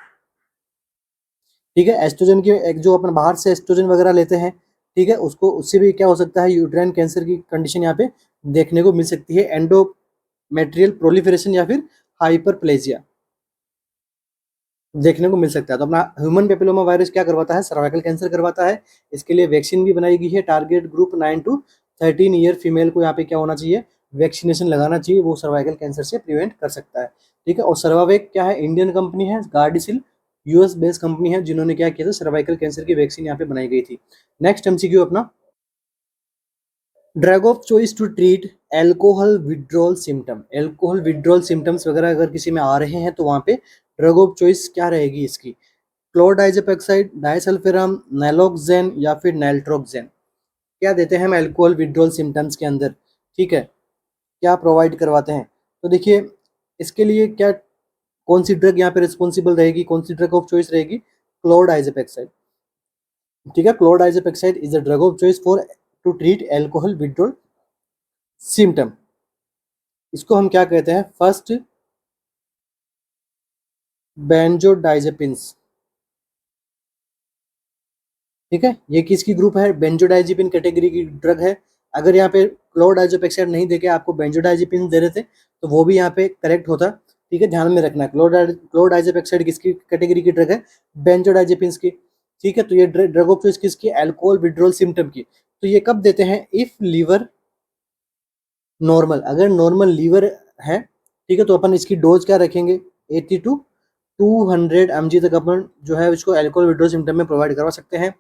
ठीक है, एस्ट्रोजन की एक जो अपन बाहर से एस्ट्रोजन वगैरह लेते हैं, ठीक है, उसको उससे भी क्या हो सकता है, यूट्राइन कैंसर की कंडीशन यहाँ पे देखने को मिल सकती है, एंडोमेट्रियल प्रोलिफरेशन या फिर हाइपरप्लेजिया देखने को मिल सकता है। तो अपना ह्यूमन पेपिलोमा वायरस क्या करवाता है, सर्वाइकल कैंसर करवाता है। इसके लिए वैक्सीन भी बनाई गई है। Target group 9 to 13 year female को यहाँ पे क्या होना चाहिए, वैक्सीनेशन लगाना चाहिए, वो सर्वाइकल कैंसर से प्रिवेंट कर सकता है। ठीक है, और सर्वावेक क्या है, इंडियन कंपनी है, गार्डिसिल यूएस बेस्ड कंपनी है, जिन्होंने क्या किया था, सर्वाइकल कैंसर की वैक्सीन यहाँ पे बनाई गई थी। नेक्स्ट एमसीक्यू अपना, drug of choice to treat alcohol withdrawal symptom, alcohol withdrawal symptoms वगैरह अगर किसी में आ रहे हैं तो वहाँ पे ड्रग ऑफ चॉइस क्या रहेगी इसकी, क्लोरडाइजेपेक्साइड, डाइसल्फिराम, नैलोक्सेन या फिर नैल्ट्रोक्सेन। क्या देते हैं हम एल्कोहल विड्रॉल सिम्टम्स के अंदर, ठीक है, क्या प्रोवाइड करवाते हैं। तो देखिए इसके लिए क्या, कौन सी ड्रग यहाँ पे रिस्पॉन्सिबल रहेगी, कौन सी ड्रग ऑफ चॉइस रहेगी, क्लोरडाइजेपेक्साइड, ठीक है। Chlordiazepoxide is the drug of choice for to treat alcohol withdrawal symptom. इसको हम क्या कहते हैं, फर्स्ट बेंजोडाइजेपिन्स, ठीक है। ये किसकी ग्रुप है, बेंजोडाइजेपिन कैटेगरी की ड्रग है। अगर यहाँ पे क्लोरडाइजेपेक्साइड नहीं देके आपको बेंजोडाइजेपिन दे रहे थे तो वो भी यहाँ पे करेक्ट होता, ठीक है, ध्यान में रखना है। क्लोरडाइजेपेक्साइड किसकी कैटेगरी की ड्रग है, बेंजोडाइजेपिन की, ठीक है। तो ये ड्रग ऑफ चॉइस किसकी, एल्कोहल विड्रॉल सिम्टम की। तो ये कब देते हैं, इफ लीवर नॉर्मल, अगर नॉर्मल लीवर है, ठीक है, तो अपन इसकी डोज क्या रखेंगे, 80 टू 200 mg तक अपन जो है इसको एल्कोहल विड्रॉल सिम्टम में प्रोवाइड करवा सकते हैं।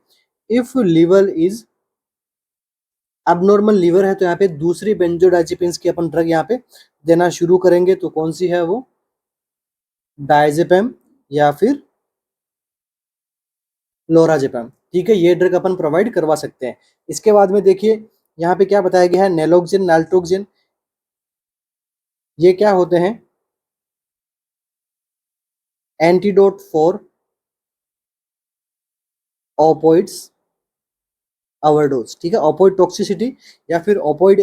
If liver is abnormal liver है तो यहाँ पे दूसरी बेंजोडाइजेपिन्स की अपन ड्रग यहाँ पे देना शुरू करेंगे। तो कौन सी है वो, डायजेपम या फिर लोराजेपम, ठीक है, ये ड्रग अपन प्रोवाइड करवा सकते हैं। इसके बाद में देखिए यहाँ पे क्या बताया गया है, नेलोक्सिन, नाल्ट्रोक्सिन, ये क्या होते हैं, एंटीडोट फॉर ओपोइड्स ओवरडोज, ठीक है, ओपोइड टॉक्सिसिटी या फिर ओपोइड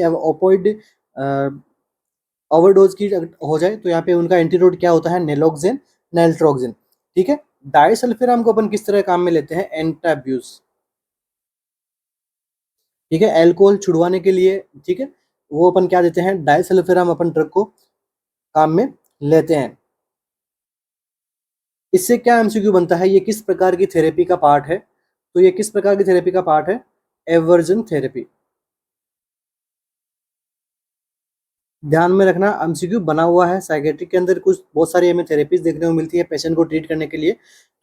ओवरडोज की हो जाए तो यहाँ पे उनका एंटीडोट क्या होता है, नेलोक्सिन, नैल्ट्रोक्सिन, ठीक है। डाइसल्फिराम को अपन किस तरह काम में लेते हैं, एंटाब्यूज, ठीक है, अल्कोहल छुड़वाने के लिए, ठीक है, वो अपन क्या देते हैं, डाइसल्फिराम अपन ड्रग को काम में लेते हैं। इससे क्या एमसीक्यू बनता है, ये किस प्रकार की थेरेपी का पार्ट है, तो ये किस प्रकार की थेरेपी का पार्ट है, एवर्जन थेरेपी। ध्यान में रखना एमसीक्यू बना हुआ है, साइकेट्रिक के अंदर कुछ बहुत सारी हमें थेरेपीज देखने को मिलती है पेशेंट को ट्रीट करने के लिए।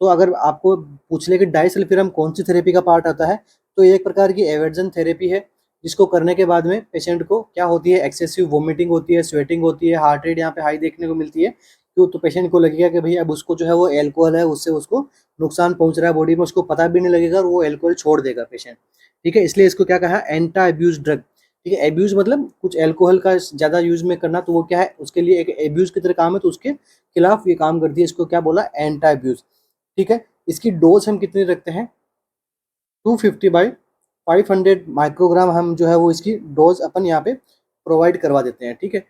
तो अगर आपको पूछ ले कि डाइसल्फिराम कौन सी थेरेपी का पार्ट आता है, तो ये एक प्रकार की एवर्जन थेरेपी है, जिसको करने के बाद में पेशेंट को क्या होती है, एक्सेसिव वोमिटिंग होती है, स्वेटिंग होती है, हार्ट रेट यहाँ पे हाई देखने को मिलती है। क्यों, तो पेशेंट को लगेगा कि भाई अब उसको जो है वो एल्कोहल है, उससे उसको नुकसान पहुंच रहा है बॉडी में, उसको पता भी नहीं लगेगा और वो एल्कोहल छोड़ देगा पेशेंट, ठीक है। इसलिए इसको क्या कहा, एंटा अब्यूज ड्रग, ठीक है। एब्यूज मतलब कुछ एल्कोहल का ज्यादा यूज में करना, तो वो क्या है, उसके लिए एक एब्यूज की तरह काम है, तो उसके खिलाफ ये काम करती है। इसको क्या बोला, एंटा एब्यूज, ठीक है। इसकी डोज हम कितनी रखते हैं, 250 बाई 500 माइक्रोग्राम हम जो है वो इसकी डोज अपन यहाँ पे प्रोवाइड करवा देते हैं, ठीक है।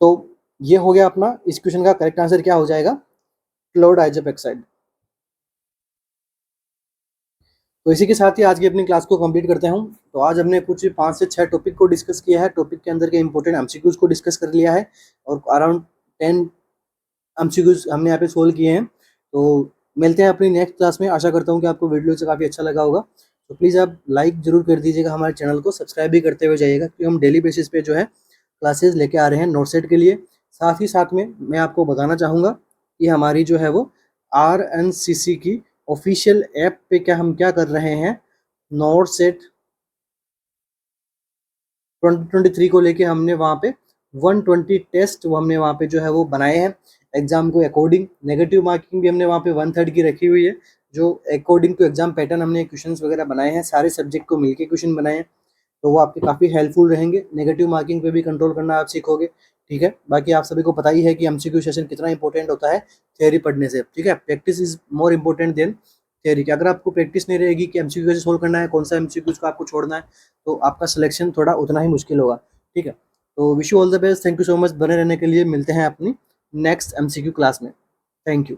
तो ये हो गया अपना, इस क्वेश्चन का करेक्ट आंसर क्या हो जाएगा, क्लोरडाइजेपेक्साइड। तो इसी के साथ ही आज की अपनी क्लास को कंप्लीट करते हूँ। तो आज हमने कुछ 5 से 6 टॉपिक को डिस्कस किया है, टॉपिक के अंदर के इंपॉर्टेंट एमसीक्यूज को डिस्कस कर लिया है और अराउंड 10 एमसीक्यूज हमने यहाँ पे सोल्व किए हैं। तो मिलते हैं अपनी नेक्स्ट क्लास में। आशा करता हूँ कि आपको वीडियो से काफ़ी अच्छा लगा होगा। तो प्लीज़ आप लाइक जरूर कर दीजिएगा, हमारे चैनल को सब्सक्राइब भी करते हुए जाइएगा, क्योंकि हम डेली बेसिस पे जो है क्लासेज लेके आ रहे हैं नोट सेट के लिए। साथ ही साथ में मैं आपको बताना चाहूँगा कि हमारी जो है वो RNCC की ऑफिशियल ऐप पे हम क्या कर रहे हैं, नोट सेट 2023 को लेके हमने वहाँ पे 120 टेस्ट वो हमने वहाँ पे जो है वो बनाए हैं एग्जाम को अकॉर्डिंग। नेगेटिव मार्किंग भी हमने वहाँ पे 1/3 की रखी हुई है, जो अकॉर्डिंग टू एग्जाम पैटर्न हमने क्वेश्चंस वगैरह बनाए हैं, सारे सब्जेक्ट को मिलके क्वेश्चन बनाए हैं। तो वो आपके काफ़ी हेल्पफुल रहेंगे, नेगेटिव मार्किंग पे भी कंट्रोल करना आप सीखोगे, ठीक है। बाकी आप सभी को पता ही है कि एमसीक्यू सेशन कितना इंपॉर्टेंट होता है थ्योरी पढ़ने से, ठीक है। Practice is more important than theory. कि अगर आपको प्रैक्टिस नहीं रहेगी कि एमसीक्यू कैसे सोल्व करना है, कौन सा एमसीक्यू को आपको छोड़ना है, तो आपका सिलेक्शन थोड़ा उतना ही मुश्किल होगा, ठीक है। तो wish you all the best, thank you so much बने रहने के लिए। मिलते हैं अपनी नेक्स्ट एमसीक्यू क्लास में, थैंक यू।